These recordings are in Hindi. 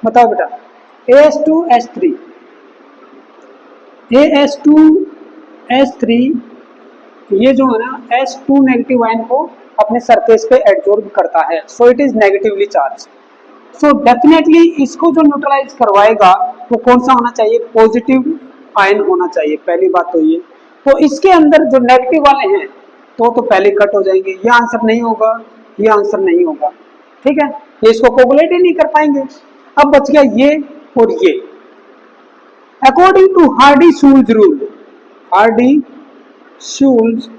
बताओ बेटा, AS2H3, AS2H3 ये जो है ना H2 नेगेटिव आयन को अपने सरफेस पे एडजॉर्ब करता है, so it is negatively charge. So definitely इसको जो न्यूट्रलाइज करवाएगा वो कौन सा होना चाहिए, पॉजिटिव आयन होना चाहिए, पहली बात तो ये। तो इसके अंदर जो नेगेटिव वाले हैं तो पहले कट हो जाएंगे, ये आंसर नहीं होगा, ये आंसर नहीं होगा, ठीक है, ये इसको कोगुलेट ही नहीं कर पाएंगे। अब बच गया ये और ये। अकॉर्डिंग टू हार्डी-शूल्ज रूल, हार्डी-शूल्ज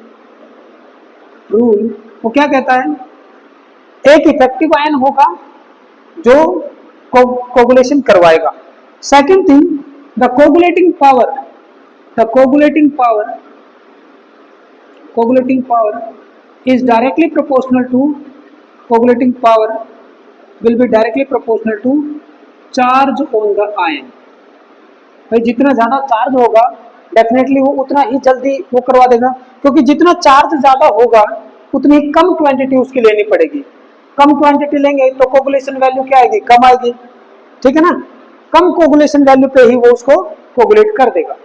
रूल वो क्या कहता है, एक इफेक्टिव आयन होगा जो कोगुलेशन करवाएगा। Second thing, the coagulating power, the coagulating power is directly proportional to, coagulating power will be directly proportional to charge on the ion। भाई जितना ज्यादा चार्ज होगा डेफिनेटली वो उतना ही जल्दी वो करवा देगा, क्योंकि जितना चार्ज ज्यादा होगा उतनी कम क्वांटिटी उसकी लेनी पड़ेगी, कम क्वांटिटी लेंगे तो कोगुलेशन वैल्यू क्या आएगी, कम आएगी, ठीक है ना, कम कोगुलेशन वैल्यू पे ही वो उसको कोगुलेट कर देगा।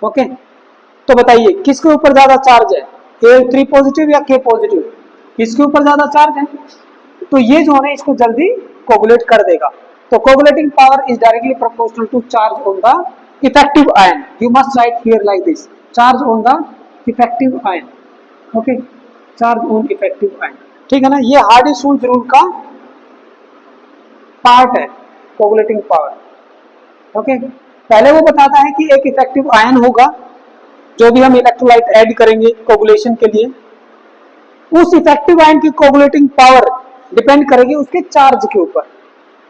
ओके, तो बताइए किसके ऊपर ज्यादा चार्ज है, A3 पॉजिटिव या K पॉजिटिव, इसके ऊपर ज्यादा चार्ज है, तो ये जो है इसको जल्दी कोगुलेट कर देगा। तो coagulating power is directly proportional to charge on the effective ion, you must write here like this, charge on the effective ion. Okay, charge on effective ion, ठीक है ना, ये हार्डी-शूल्ज रूल का पार्ट है कोगुलेटिंग पावर। ओके, पहले वो बताता है कि एक इफेक्टिव आयन होगा, जो भी हम इलेक्ट्रोलाइट ऐड करेंगे कोगुलेशन के लिए, उस इफेक्टिव आयन की कोगुलेटिंग पावर डिपेंड करेगी उसके चार्ज के ऊपर,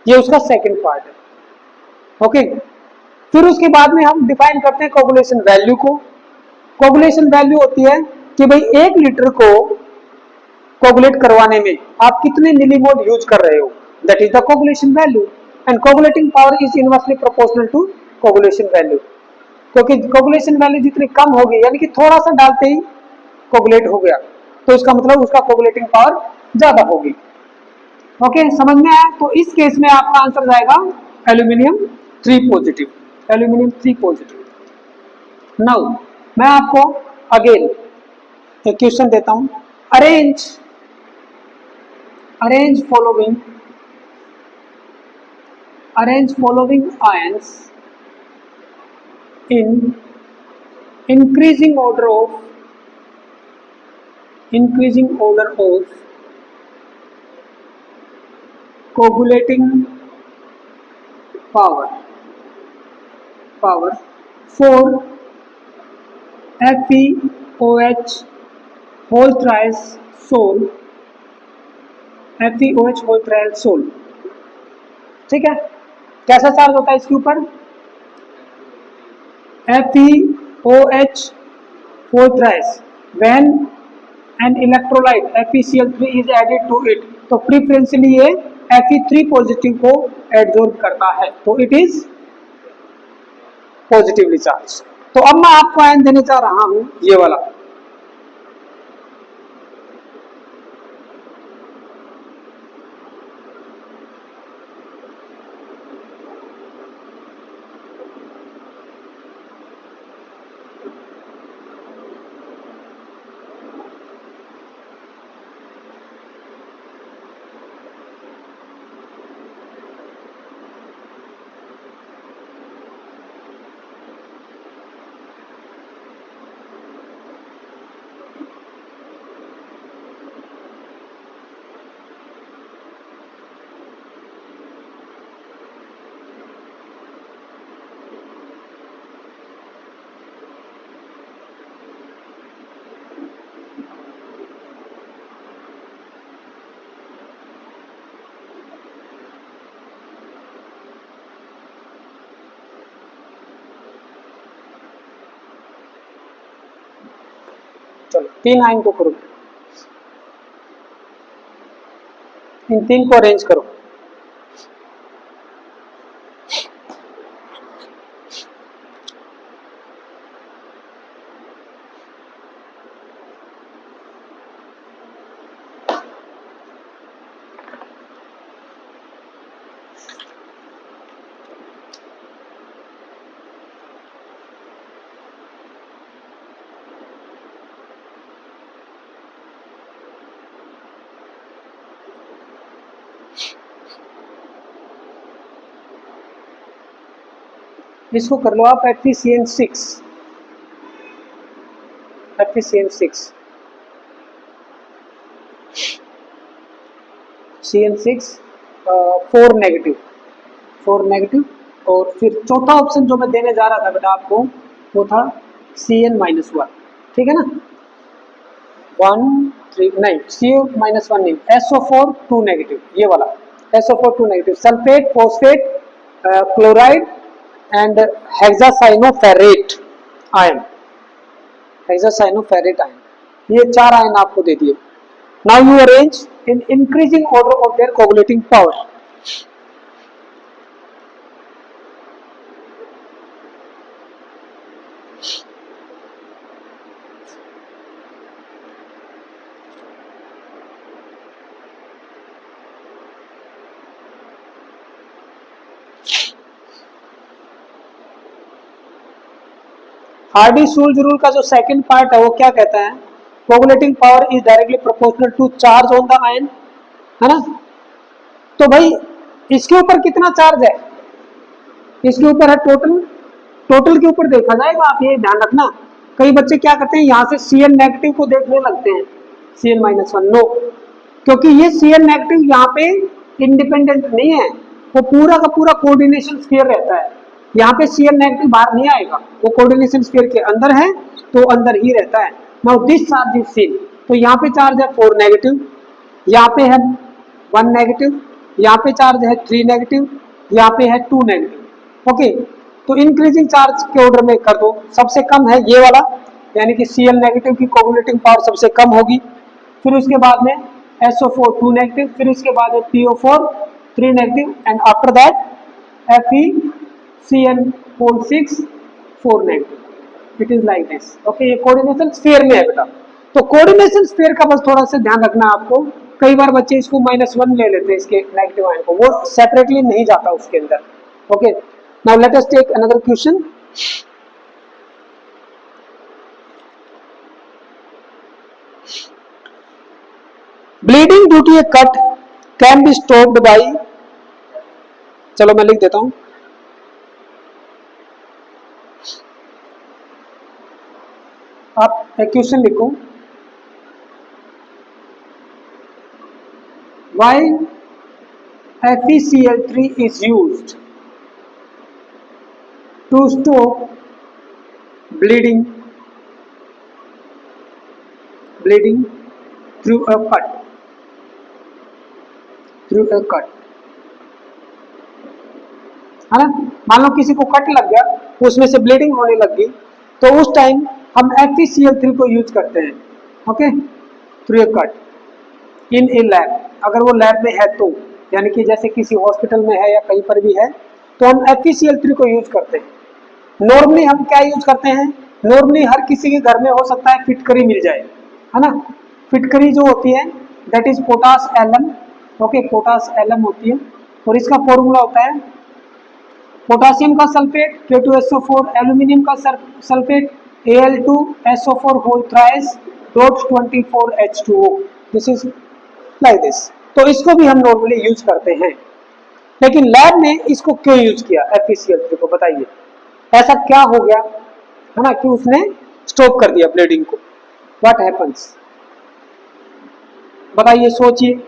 ये उसका सेकंड पार्ट है। ओके, फिर उसके बाद में हम डिफाइन करते हैं कोगुलेशन वैल्यू को। कोगुलेशन वैल्यू होती है कि भाई 1 लीटर को कोगुलेट करवाने में आप कितने मिलीमोल यूज कर रहे हो, that is the coagulation value, and coagulating power is inversely proportional to coagulation value, क्योंकि कोगुलेशन वैल्यू जितनी कम होगी, यानी कि थोड़ा सा डालते ही कोगुलेट हो गया, तो इसका मतलब उसका कोगुलेटिंग पावर ज्यादा होगी। ओके, समझ में आया, तो इस केस में आपका आंसर जाएगा aluminium 3 positive, aluminium 3 positive. Now मैं आपको अगेन एक क्वेश्चन देता हूं, arrange arrange following ions in increasing order of coagulating power for FeOH whole thrice sol, FeOH whole thrice sol, ठीक है, कैसा चार्ज होता है इसके ऊपर, FeOH whole thrice when an electrolyte FeCl3 is added to it, तो प्रीफरेंशियली ये Fe3 पॉजिटिव को एडजॉर्ब करता है, तो इट इज पॉजिटिवली चार्ज। तो अब मैं आपको आयन देने जा रहा हूं ये वाला, चलो 3 आयन को करो, इन 3 को अरेंज करो। इसको कर लो आप FeCN6, FeCN6, CN6 4 negative, 4 negative. और फिर चौथा ऑप्शन जो मैं देने जा रहा था बेटा आपको वो था Cn-1, ठीक है ना, 1 3 नहीं, Cu-1 नहीं, SO4 2 नेगेटिव, ये वाला SO4 2 negative, sulphate, phosphate, chloride and hexacyanoferrate ion, hexacyanoferrate ion, ये 4 आयन आपको दे दिए। Now you arrange in increasing order of their coagulating power. Hardy Schulze rule का जो सेकंड पार्ट है वो क्या कहता है, coagulating power is directly proportional to charge on the ion, है ना। तो भाई इसके ऊपर कितना चार्ज है, इसके ऊपर है टोटल, टोटल के ऊपर देखा जाएगा। आप ये ध्यान रखना, कई बच्चे क्या करते हैं यहाँ से Cn नेगेटिव को देखने लगते हैं, Cn-1, नो, क्योंकि ये Cn नेगेटिव यहाँ पे इंडिपेंडेंट नहीं है, वो पूरा का पूरा कोऑर्डिनेशन स्फीयर रहता है। यहाँ पे Cn नेगेटिव बाहर नहीं आएगा, वो कोऑर्डिनेशन स्फीयर के अंदर है तो अंदर ही रहता है। Now this charge is seen, तो यहाँ पे चार्ज है 4 नेगेटिव, यहाँ पे है 1 नेगेटिव, यहाँ पे चार्ज है 3 नेगेटिव, यहाँ पे है 2 नेगेटिव। ओके, तो इंक्रीजिंग चार्ज के ऑर्डर में कर दो, सबसे कम है ये वाला, यानी कि Cl नेगेटिव की कोगुलेटिंग पावर सबसे कम होगी, फिर उसके बाद में SO4 2 नेगेटिव, फिर उसके बाद में PO4 3 negative and after that FeCN6 4 negative. It is like this. Okay, ये कोऑर्डिनेशन स्फीयर में है बेटा, तो कोऑर्डिनेशन स्फीयर का बस थोड़ा सा ध्यान रखना आपको। कई बार बच्चे इसको -1 ले लेते हैं, इसके नेगेटिव आयन को, वो सेपरेटली नहीं जाता उसके अंदर। Okay, now let us take another question. Bleeding due to a cut can be stopped by, चलो मैं लिख देता हूं, आप क्वेश्चन लिखो, why FeCl3 is used to stop bleeding through a cut, है ना। मान लो किसी को कट लग गया, उसमें से ब्लीडिंग होने लग गई, तो उस टाइम हम FeCl3 को यूज करते हैं, okay, through a cut in A lab. अगर वो लैब में है तो, यानी कि जैसे किसी हॉस्पिटल में है या कहीं पर भी है, तो हम FeCl3 को यूज करते हैं। नॉर्मली हम क्या यूज करते हैं, नॉर्मली हर किसी के घर में हो सकता है फिटकरी मिल जाए, है ना। फिटकरी जो होती है that is potash alum, okay, potash alum होती है, और इसका फॉर्मूला होता है पोटासियम का सल्फेट K2SO4, एल्यूमिनियम का sulphate Al2SO4 whole thrice dot 24H2O, this is like this. तो इसको भी हम नॉर्मली यूज करते हैं, लेकिन लैब में इसको क्यों यूज किया FeCl3 को, बताइए ऐसा क्या हो गया, है ना, कि उसने स्टॉप कर दिया ब्लीडिंग को। व्हाट हैपेंस, बताइए, सोचिए,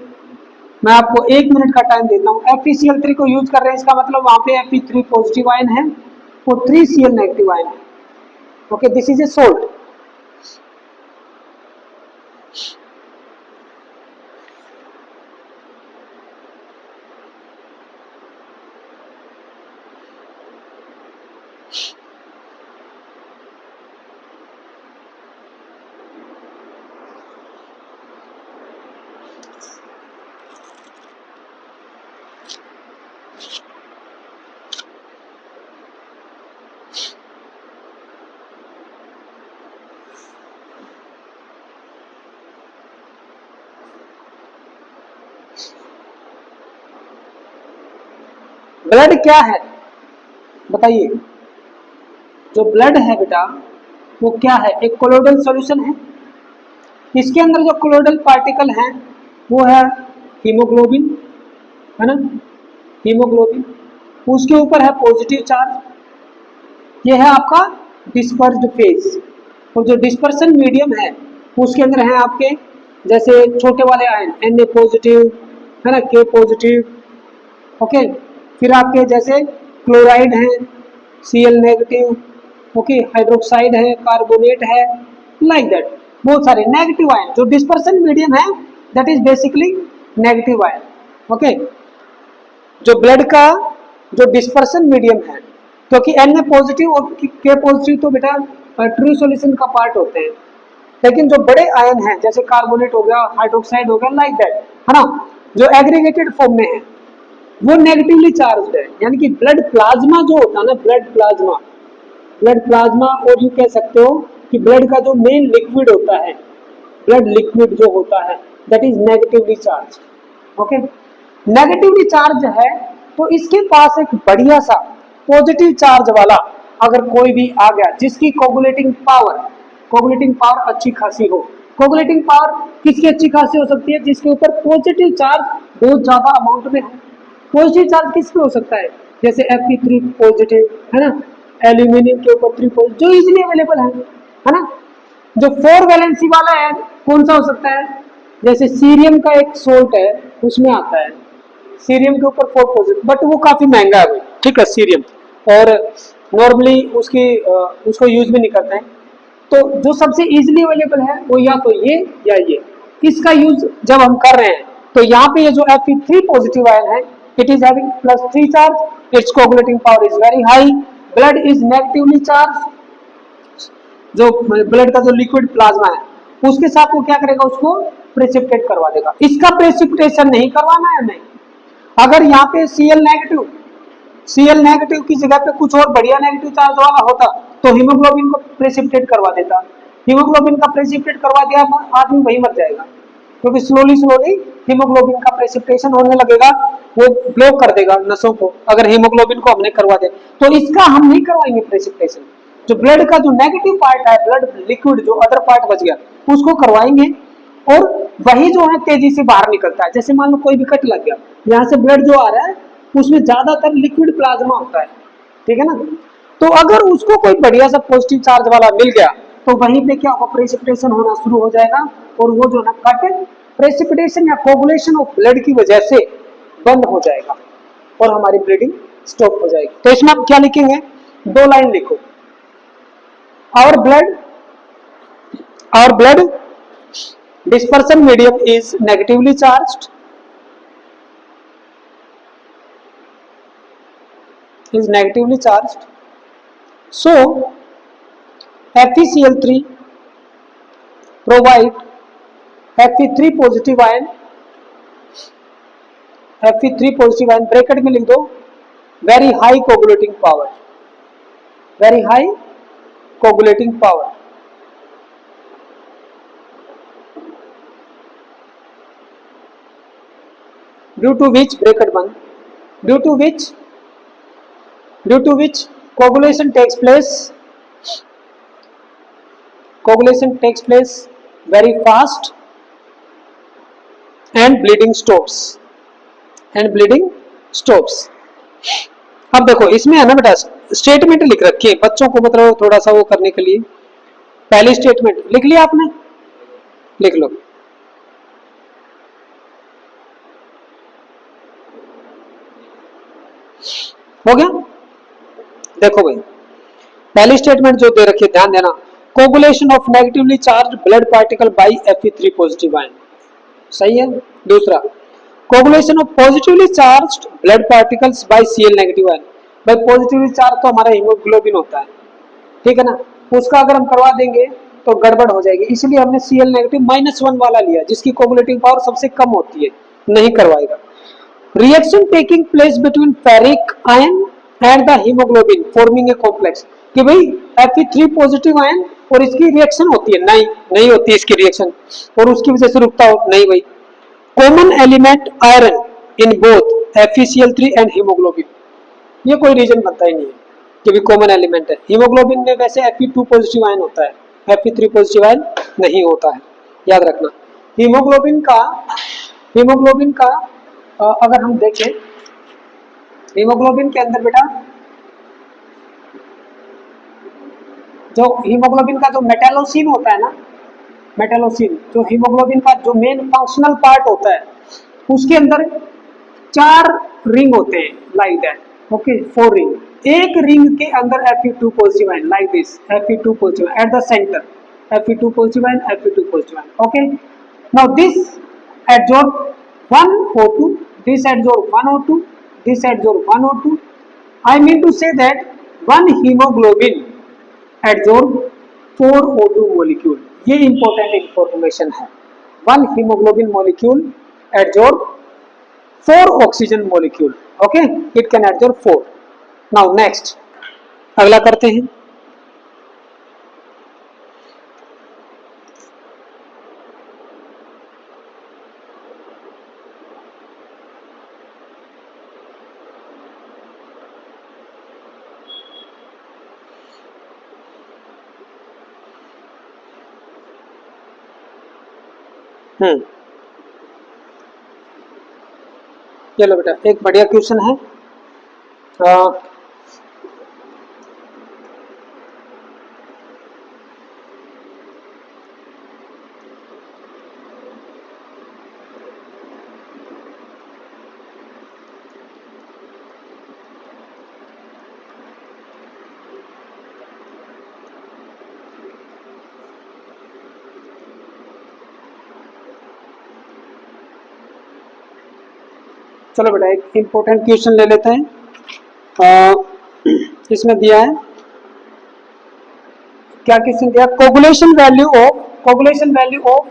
मैं आपको 1 मिनट का टाइम देता हूँ। FeCl3 को यूज कर रहे हैं, इसका मतलब वहां पे Fe3 पॉजिटिव आयन है और 3Cl नेगेटिव आयन है। Okay, this is a salt. Blood क्या है बताइए, जो ब्लड है बेटा वो क्या है, एक कोलोइडल सॉल्यूशन है। इसके अंदर जो कोलोइडल पार्टिकल हैं वो है हीमोग्लोबिन, है ना, हीमोग्लोबिन, उसके ऊपर है पॉजिटिव चार्ज, ये है आपका डिस्पर्स्ड फेज। और जो डिस्पर्सन मीडियम है उसके अंदर है आपके जैसे छोटे वाले आयन Na पॉजिटिव है ना, K पॉजिटिव, ओके। फिर आपके जैसे क्लोराइड है, Cl नेगेटिव, ओके, हाइड्रोक्साइड है, कार्बोनेट है, लाइक दैट बहुत सारे नेगेटिव आयन। जो डिस्पर्सन मीडियम है that is basically negative ion, okay. जो ब्लड का जो डिस्पर्सन मीडियम है, क्योंकि Na पॉजिटिव और K पॉजिटिव तो बेटा ट्रू सॉल्यूशन का पार्ट होते हैं, लेकिन जो बड़े आयन हैं जैसे कार्बोनेट हो गया, हाइड्रोक्साइड हो गया, लाइक दैट है ना, जो एग्रीगेटेड फॉर्म में है वो नेगेटिवली चार्ज्ड है। यानी कि ब्लड प्लाज्मा जो होता है ना, ब्लड प्लाज्मा, और यू कह सकते हो कि ब्लड का जो मेन लिक्विड होता है, ब्लड लिक्विड जो होता है that is negatively charge, okay. Negatively charge है तो इसके पास एक बढ़िया सा पॉजिटिव चार्ज वाला अगर कोई भी आ गया जिसकी कोगुलेटिंग पावर अच्छी खासी हो। कोगुलेटिंग पावर किसकी अच्छी खासी हो सकती है? जिसके ऊपर पॉजिटिव चार्ज बहुत ज्यादा अमाउंट में है। पॉजिटिव चार्ज किस पे हो सकता है? जैसे Fe3 पॉजिटिव है ना, एल्यूमिनियम के ऊपर 3 पॉजिटिव जो इजीली अवेलेबल है ना। जो 4 वैलेंसी वाला है कौन सा हो सकता है? जैसे सीरियम का एक सोल्ट है उसमें आता है, सीरियम के ऊपर 4 पॉजिटिव, बट वो काफी महंगा है भाई, ठीक है सीरियम, और नॉर्मली उसको यूज भी नहीं करते हैं। तो जो सबसे इजीली अवेलेबल है वो या तो ये या ये। इसका यूज जब हम कर रहे हैं तो यहाँ पे ये जो Fe3 पॉजिटिव आयन है it is having +3 charge, it's coagulating power is very high, blood is negatively charge. जो ब्लड का जो लिक्विड प्लाज्मा है उसके साथ वो क्या करेगा? उसको प्रेसिपिटेट करवा देगा। इसका प्रेसिपिटेशन नहीं करवाना है हमें। अगर यहाँ पे Cl नेगेटिव की जगह पे कुछ और बढ़िया नेगेटिव चार्ज वाला होता तो हीमोग्लोबिन को प्रेसिपिटेट करवा देता। हीमोग्लोबिन का प्रेसिपिटेट करवा दिया आदमी वही मर जाएगा, क्योंकि स्लोली हीमोग्लोबिन का प्रेसिपिटेशन होने लगेगा, वो ब्लॉक कर देगा नसों को अगर हीमोग्लोबिन को हमने करवा दे। तो इसका हम नहीं करवाएंगे प्रेसिपिटेशन। जो ब्लड का जो नेगेटिव पार्ट है, ब्लड लिक्विड जो अदर पार्ट बच गया उसको करवाएंगे, और वही जो है तेजी से बाहर निकलता है। जैसे मान लो कोई भी कट लग गया, यहाँ से ब्लड जो आ रहा है उसमें ज्यादातर लिक्विड प्लाज्मा होता है, ठीक है ना। तो अगर उसको कोई बढ़िया सा पॉजिटिव चार्ज वाला मिल गया तो वहीं पे क्या होगा? प्रेसिपिटेशन होना शुरू हो जाएगा, और वो जो है कट प्रेसिपिटेशन या कोगुलेशन ऑफ ब्लड की वजह से बंद हो जाएगा और हमारी ब्लीडिंग स्टॉप हो जाएगी। तो इसमें आप क्या लिखेंगे? 2 लाइन लिखो। Our blood dispersion medium is negatively charged, so FeCl3 provide Fe3 positive ion, bracket में लिख दो very high coagulating power, due to which bracket बंद, due to which coagulation takes place very fast and bleeding stops, अब देखो इसमें है ना बेटा स्टेटमेंट लिख रखी है बच्चों को, मतलब थोड़ा सा वो करने के लिए। पहली स्टेटमेंट लिख लिया आपने? लिख लो। हो गया? देखो भाई पहली स्टेटमेंट जो दे रखी है ध्यान देना, coagulation of negatively charge blood particle by Fe3 positive ion, सही है। दूसरा, coagulation of positively charged blood particles by Cl negative ion. भाई पॉजिटिवली चार्ज तो हमारा हीमोग्लोबिन होता है, ठीक है ना, उसका अगर हम करवा देंगे तो गड़बड़ हो जाएगी, इसलिए हमने Cl नेगेटिव -1 वाला लिया जिसकी कोगुलेटिंग पावर सबसे कम होती है, नहीं करवाएगा। Reaction taking place between ferric ion and the haemoglobin forming a complex, कि भाई Fe3 पॉजिटिव आयन और इसकी रिएक्शन होती है, नहीं होती इसकी रिएक्शन, और उसकी वजह से रुकता हो नहीं भाई। Common element iron in both FeCl3 and haemoglobin, ये कोई रीजन बनता ही नहीं है कि भी कॉमन एलिमेंट है। हीमोग्लोबिन में वैसे Fe2 पॉजिटिव आयन होता है, Fe3 पॉजिटिव आयन नहीं होता है, याद रखना। हीमोग्लोबिन का अगर हम देखें, हीमोग्लोबिन के अंदर बेटा जो हीमोग्लोबिन का जो मेटालोसिन होता है ना, मेटालोसिन जो हीमोग्लोबिन का जो मेन फंक्शनल पार्ट होता है, उसके अंदर 4 रिंग होते हैं लाइक दैट, ओके 4 रिंग। एक रिंग के अंदर Fe2 positive ion like this, Fe2 positive at the centre, Fe2 positive ion, Fe2 positive ion, okay. Now this adsorb 1 O2, this adsorb 1 O2, this adsorb 1 O2. I mean to say that one hemoglobin adsorb 4 O2 molecule. ये important information है। One hemoglobin molecule adsorb 4 oxygen molecule. Okay, it can adsorb 4. Now next, अगला करते हैं। चलो बेटा, एक बढ़िया क्वेश्चन है। चलो बेटा, एक इम्पोर्टेंट क्वेश्चन ले लेते हैं। इसमें दिया है, क्या क्वेश्चन दिया? Coagulation value of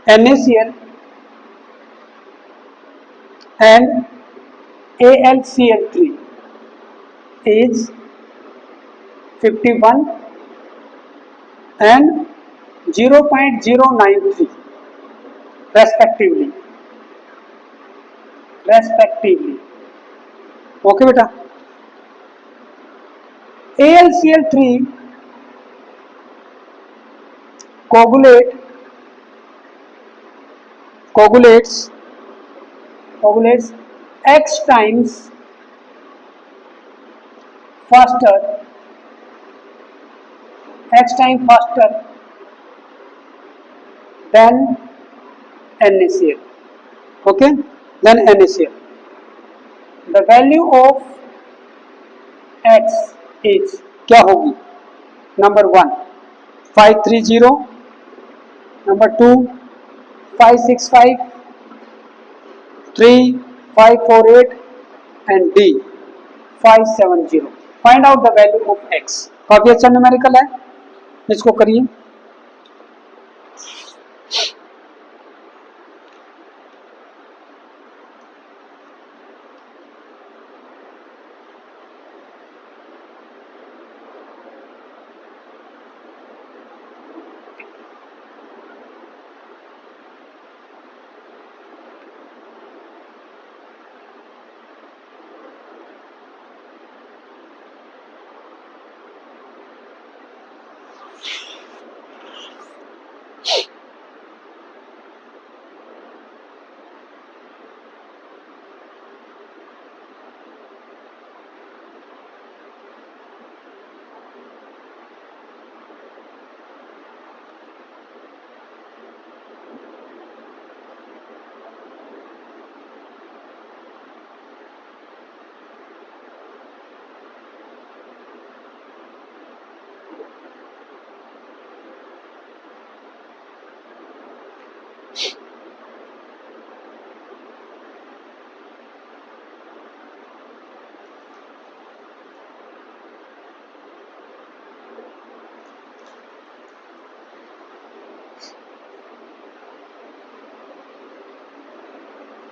NaCl and AlCl3 is 51 and 0.093 respectively. Okay बेटा, AlCl3 coagulates X times faster than NaCl. Okay, then NaCl. The value of X is क्या होगी? Number 1 530, number 2 565, 3 548 and D 570. Find out the value of X. काफी अच्छा न्यूमेरिकल है, इसको करिए।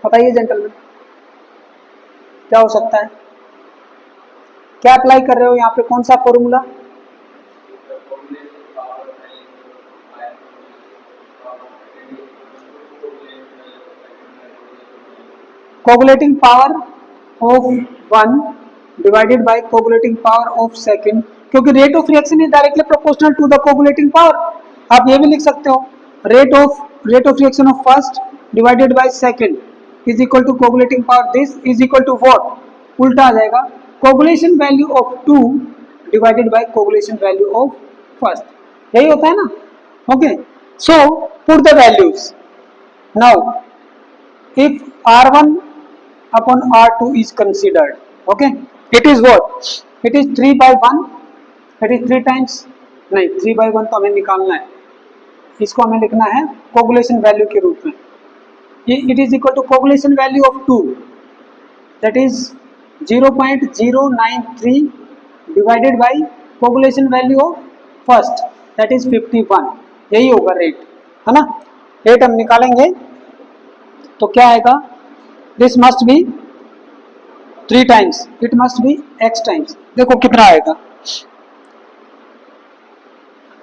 बताइए जेंटलमैन, क्या हो सकता है? क्या अप्लाई कर रहे हो यहाँ पे? कौन सा formula? Coagulating power of 1 divided by coagulating power of second, क्योंकि rate of reaction is directly proportional to the coagulating power. आप ये भी लिख सकते हो, rate of reaction of first divided by second is equal to coagulating power, this is equal to what? उल्टा आ जाएगा, coagulation value of 2 divided by coagulation value of first, यही होता है ना। Okay, so put the values now. If R1 upon R2 is considered, okay, it is what, it is 3 by 1, it is 3 times, नहीं 3 by 1 तो हमें निकालना है, इसको हमें लिखना है कोगुलेशन वैल्यू के रूप में। It is equal to coagulation value of 2 that is 0.093 divided by coagulation value of first that is 51, यही होगा रेट, है ना। रेट हम निकालेंगे तो क्या आएगा, this must be 3 times, it must be x times, देखो कितना आएगा,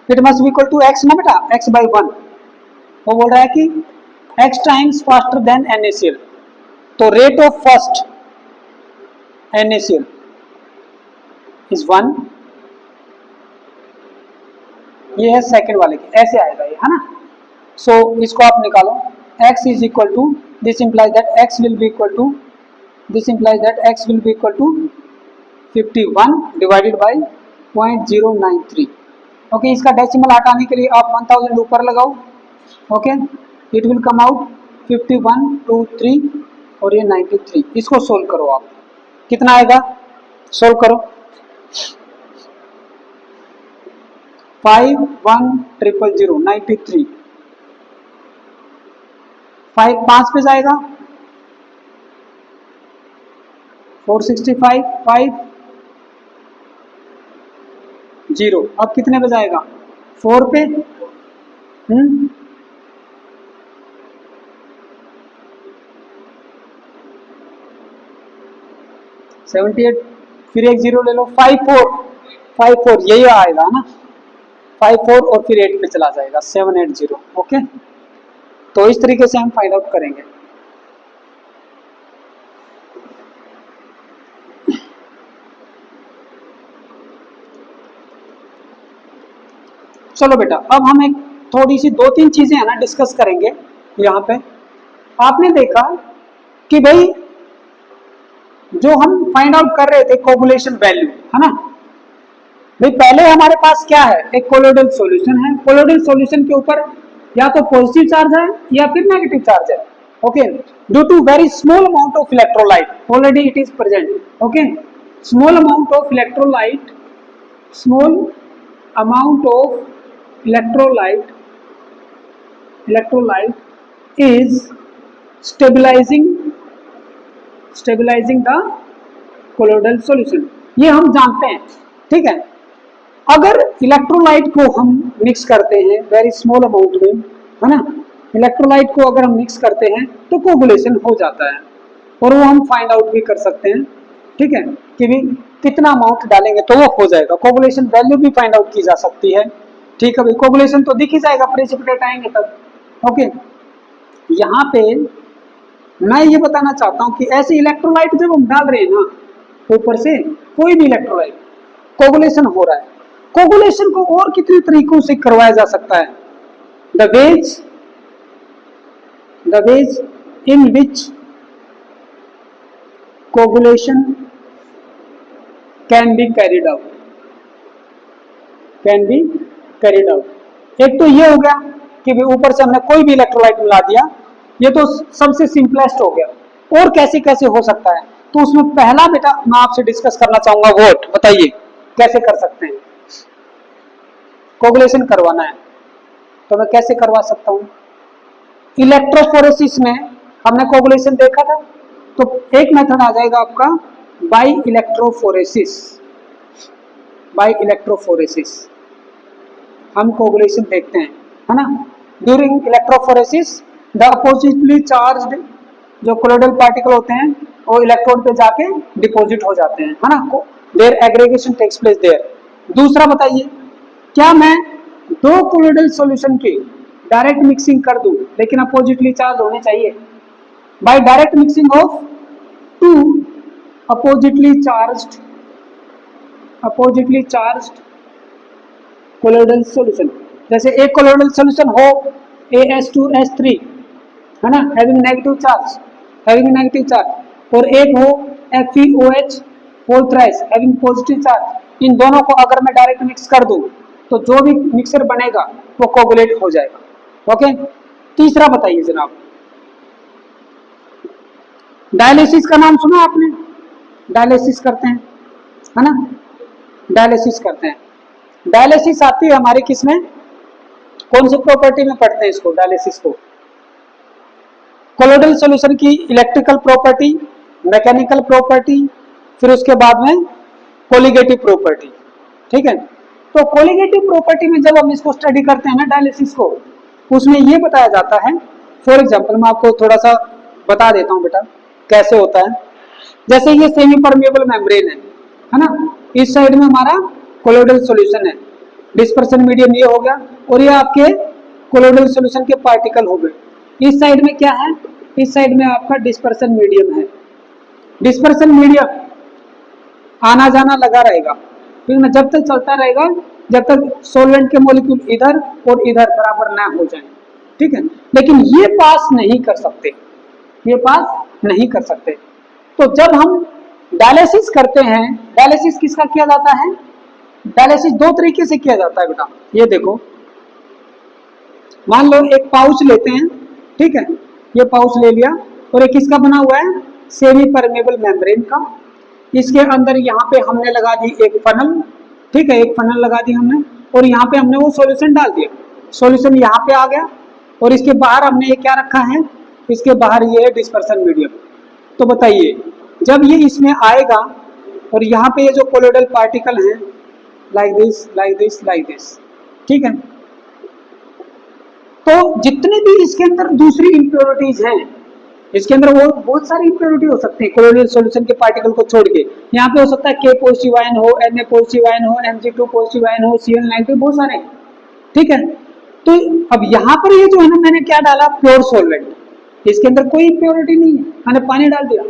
it must be equal to x ना बेटा, x by 1, वो बोल रहा है कि x times faster than NaCl, तो rate of first NaCl is 1, ये है सेकेंड वाले की, ऐसे आएगा ये, है ना। सो इसको आप निकालो, x is equal to, this implies that x will be equal to, this implies that x will be equal to 51 divided by 0.093, okay. इसका डेसिमल हटाने के लिए आप 1000 ऊपर लगाओ, okay, it will come out 5123 और ये 93, इसको सोल्व करो आप, कितना आएगा, सोल्व करो, 51000 93, 5 पे जाएगा 465 5 0, अब कितने पे जाएगा 4 पे, 78, फिर एक 0 ले लो, 54 यही आएगा ना, 54 और फिर 8 पे चला जाएगा 780, ओके। तो इस तरीके से हम फाइंड आउट करेंगे। चलो बेटा, अब हम एक थोड़ी सी 2-3 चीजें है ना डिस्कस करेंगे। यहाँ पे आपने देखा कि भाई जो हम फाइंड आउट कर रहे थे कोगुलेशन वैल्यू, है ना भाई, पहले हमारे पास क्या है, एक कोलोइडल सॉल्यूशन है, कोलोइडल सॉल्यूशन के ऊपर या तो पॉजिटिव चार्ज है या फिर नेगेटिव चार्ज है, okay. Due to very small amount of electrolyte already it is present, okay. Small amount of electrolyte, small amount of electrolyte is stabilising the colloidal solution, ये हम जानते हैं, ठीक है। अगर इलेक्ट्रोलाइट को हम मिक्स करते हैं वेरी स्मॉल अमाउंट में, है ना, इलेक्ट्रोलाइट को अगर हम मिक्स करते हैं तो कोगुलेशन हो जाता है, और वो हम फाइंड आउट भी कर सकते हैं, ठीक है, कि भी कितना अमाउंट डालेंगे तो वो हो जाएगा, कोगुलेशन वैल्यू भी फाइंड आउट की जा सकती है, ठीक है भाई। कोगुलेशन तो दिख ही जाएगा, प्रेसिपिटेट आएंगे तब, ओके। यहाँ पे मैं ये बताना चाहता हूँ कि ऐसे इलेक्ट्रोलाइट जब हम डाल रहे हैं ना ऊपर से, कोई भी इलेक्ट्रोलाइट, कोगुलेशन हो रहा है। कोगुलेशन को और कितने तरीकों से करवाया जा सकता है, the ways in which coagulation can be carried out, एक तो ये हो गया कि भाई ऊपर से हमने कोई भी इलेक्ट्रोलाइट मिला दिया, ये तो सबसे सिंपलेस्ट हो गया। और कैसे कैसे हो सकता है, तो उसमें पहला बेटा मैं आपसे डिस्कस करना चाहूंगा, वोट बताइए कैसे कर सकते हैं। कोगुलेशन करवाना है तो मैं कैसे करवा सकता हूं, इलेक्ट्रोफोरेसिस में हमने कोगुलेशन देखा था, तो एक मेथड आ जाएगा आपका बाई इलेक्ट्रोफोरेसिस, हम कोगुलेशन देखते हैं, है ना। During electrophoresis the oppositely charged जो कोलोइडल पार्टिकल होते हैं वो इलेक्ट्रोड पे जाके डिपॉजिट हो जाते हैं, है ना, there aggregation takes place there. दूसरा बताइए, क्या मैं 2 कोलोइडल सॉल्यूशन की डायरेक्ट मिक्सिंग कर दूं लेकिन अपोजिटली चार्ज होने चाहिए, by direct mixing of 2 oppositely charged colloidal solution, जैसे एक कोलोइडल सॉल्यूशन हो AS2S3, है ना, हैविंग नेगेटिव चार्ज, और एक हो FeOH both thrice having positive charge, इन दोनों को अगर मैं डायरेक्ट मिक्स कर दूं तो जो भी मिक्सर बनेगा वो कोगुलेट हो जाएगा। ओके, तीसरा बताइए जनाब, डायलिसिस का नाम सुना आपने? डायलिसिस करते हैं, है ना, डायलिसिस करते हैं। डायलिसिस आती है हमारी किस में, कौन सी प्रॉपर्टी में पढ़ते हैं इसको, डायलिसिस को? कोलोइडल सॉल्यूशन की इलेक्ट्रिकल प्रॉपर्टी, मैकेनिकल प्रॉपर्टी, फिर उसके बाद में कोलिगेटिव प्रॉपर्टी। ठीक है, तो कोलिगेटिव प्रॉपर्टी में जब हम इसको स्टडी करते हैं ना डायलिसिस को, उसमें ये बताया जाता है, फॉर एग्जांपल मैं आपको थोड़ा सा बता देता हूं बेटा कैसे होता है। जैसे ये सेमी परमेबल मेम्ब्रेन है ना, इस साइड में हमारा कोलोइडल सॉल्यूशन है, डिस्पर्सन मीडियम ये हो गया, और ये आपके कोलोइडल सॉल्यूशन के पार्टिकल हो गए। इस साइड में क्या है, इस साइड में आपका डिस्पर्सन मीडियम है। डिस्पर्सन मीडियम आना जाना लगा रहेगा, ठीक है, जब तक चलता रहेगा जब तक सॉल्वेंट के मॉलिक्यूल इधर और इधर बराबर ना हो जाए। ठीक है, लेकिन ये पास नहीं कर सकते, ये पास नहीं कर सकते। तो जब हम डायलिसिस करते हैं, डायलिसिस किसका किया जाता है? डायलिसिस दो तरीके से किया जाता है बेटा, ये देखो, मान लो एक पाउच लेते हैं, ठीक है, ये पाउच ले लिया और एक किसका बना हुआ है, सेमी परमेबल मेम्ब्रेन का। इसके अंदर यहाँ पे हमने लगा दी एक फनल, ठीक है, एक फनल लगा दी हमने, और यहाँ पे हमने वो सॉल्यूशन डाल दिया, सॉल्यूशन यहाँ पे आ गया, और इसके बाहर हमने ये क्या रखा है, इसके बाहर ये है डिस्पर्सन मीडियम। तो बताइए जब ये इसमें आएगा और यहाँ पे ये जो कोलोइडल पार्टिकल हैं like this like this like this, ठीक है, तो जितने भी इसके अंदर दूसरी इंप्योरिटीज हैं, इसके अंदर वो बहुत सारी इंप्योरिटी हो सकती है कोलोइडल सॉल्यूशन के पार्टिकल को छोड़ के। यहाँ पे हो सकता है के पॉजिटिव आयन हो, Na पॉजिटिव आयन हो, Mg2 पॉजिटिव आयन हो, Cl नेगेटिव, बहुत सारे, ठीक है। तो अब यहाँ पर ये जो है ना, मैंने क्या डाला, प्योर सॉल्वेंट, इसके अंदर कोई इंप्योरिटी नहीं है, मैंने पानी डाल दिया,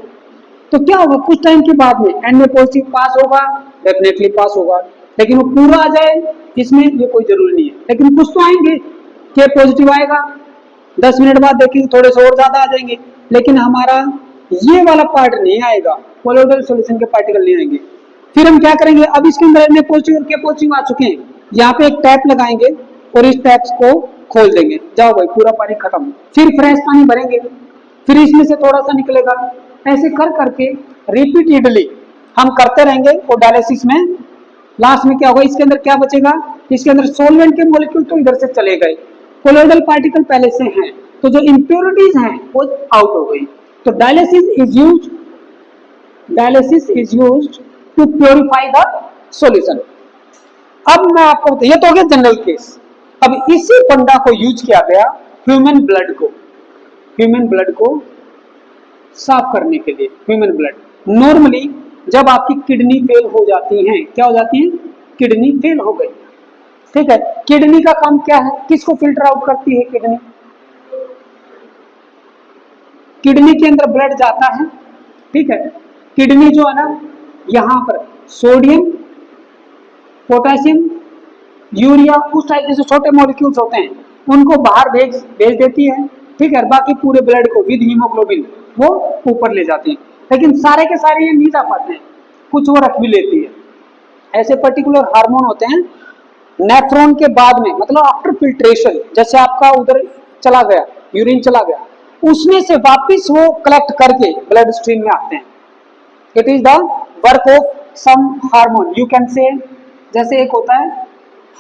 तो क्या होगा, कुछ टाइम के बाद में Na पॉजिटिव पास होगा, डेफिनेटली पास होगा, लेकिन वो पूरा आ जाए इसमें ये कोई जरूरी नहीं है, लेकिन कुछ तो आएंगे, के पॉजिटिव आएगा, 10 मिनट बाद देखेंगे थोड़े से और ज्यादा आ जाएंगे, लेकिन हमारा ये वाला पार्ट नहीं आएगा, कोलोइडल सॉल्यूशन के पार्टिकल नहीं आएंगे। फिर हम क्या करेंगे, अब इसके अंदर Na पॉजिटिव और के पॉजिटिव आ चुके हैं, यहाँ पे एक टैप लगाएंगे और इस टैप को खोल देंगे, जाओ भाई पूरा पानी खत्म, फिर फ्रेश पानी भरेंगे, फिर इसमें से थोड़ा सा निकलेगा, ऐसे कर करके रिपीटेडली हम करते रहेंगे। और डायलिसिस में लास्ट में क्या होगा, इसके अंदर क्या बचेगा, इसके अंदर सॉल्वेंट के मॉलिक्यूल तो इधर से चले गए, कोलोइडल पार्टिकल पहले से हैं, तो जो इंप्योरिटीज हैं वो आउट हो गई। तो dialysis is used to purify the solution. अब मैं आपको, ये तो हो गया जनरल केस, अब इसी फंडा को यूज किया गया ह्यूमन ब्लड को साफ करने के लिए। ह्यूमन ब्लड नॉर्मली जब आपकी किडनी फेल हो जाती है, क्या हो जाती है, किडनी फेल हो गई, ठीक है, किडनी का काम क्या है, किसको फिल्टर आउट करती है किडनी, किडनी के अंदर ब्लड जाता है, ठीक है, किडनी जो है ना, यहां पर सोडियम, पोटेशियम, यूरिया, उस टाइप के जो छोटे मॉलिक्यूल्स होते हैं उनको बाहर भेज देती है, ठीक है, बाकी पूरे ब्लड को विद हीमोग्लोबिन वो ऊपर ले जाती है, लेकिन सारे के सारे ये नहीं जा पाते हैं, कुछ वो रख भी लेती है। ऐसे पर्टिकुलर हार्मोन होते हैं नेफ्रॉन के बाद में, मतलब आफ्टर फिल्ट्रेशन, जैसे आपका उधर चला गया, यूरिन चला गया, उसमें से वापस वो कलेक्ट करके ब्लड स्ट्रीम में आते हैं। It is the work of some hormone, you can say, जैसे एक होता है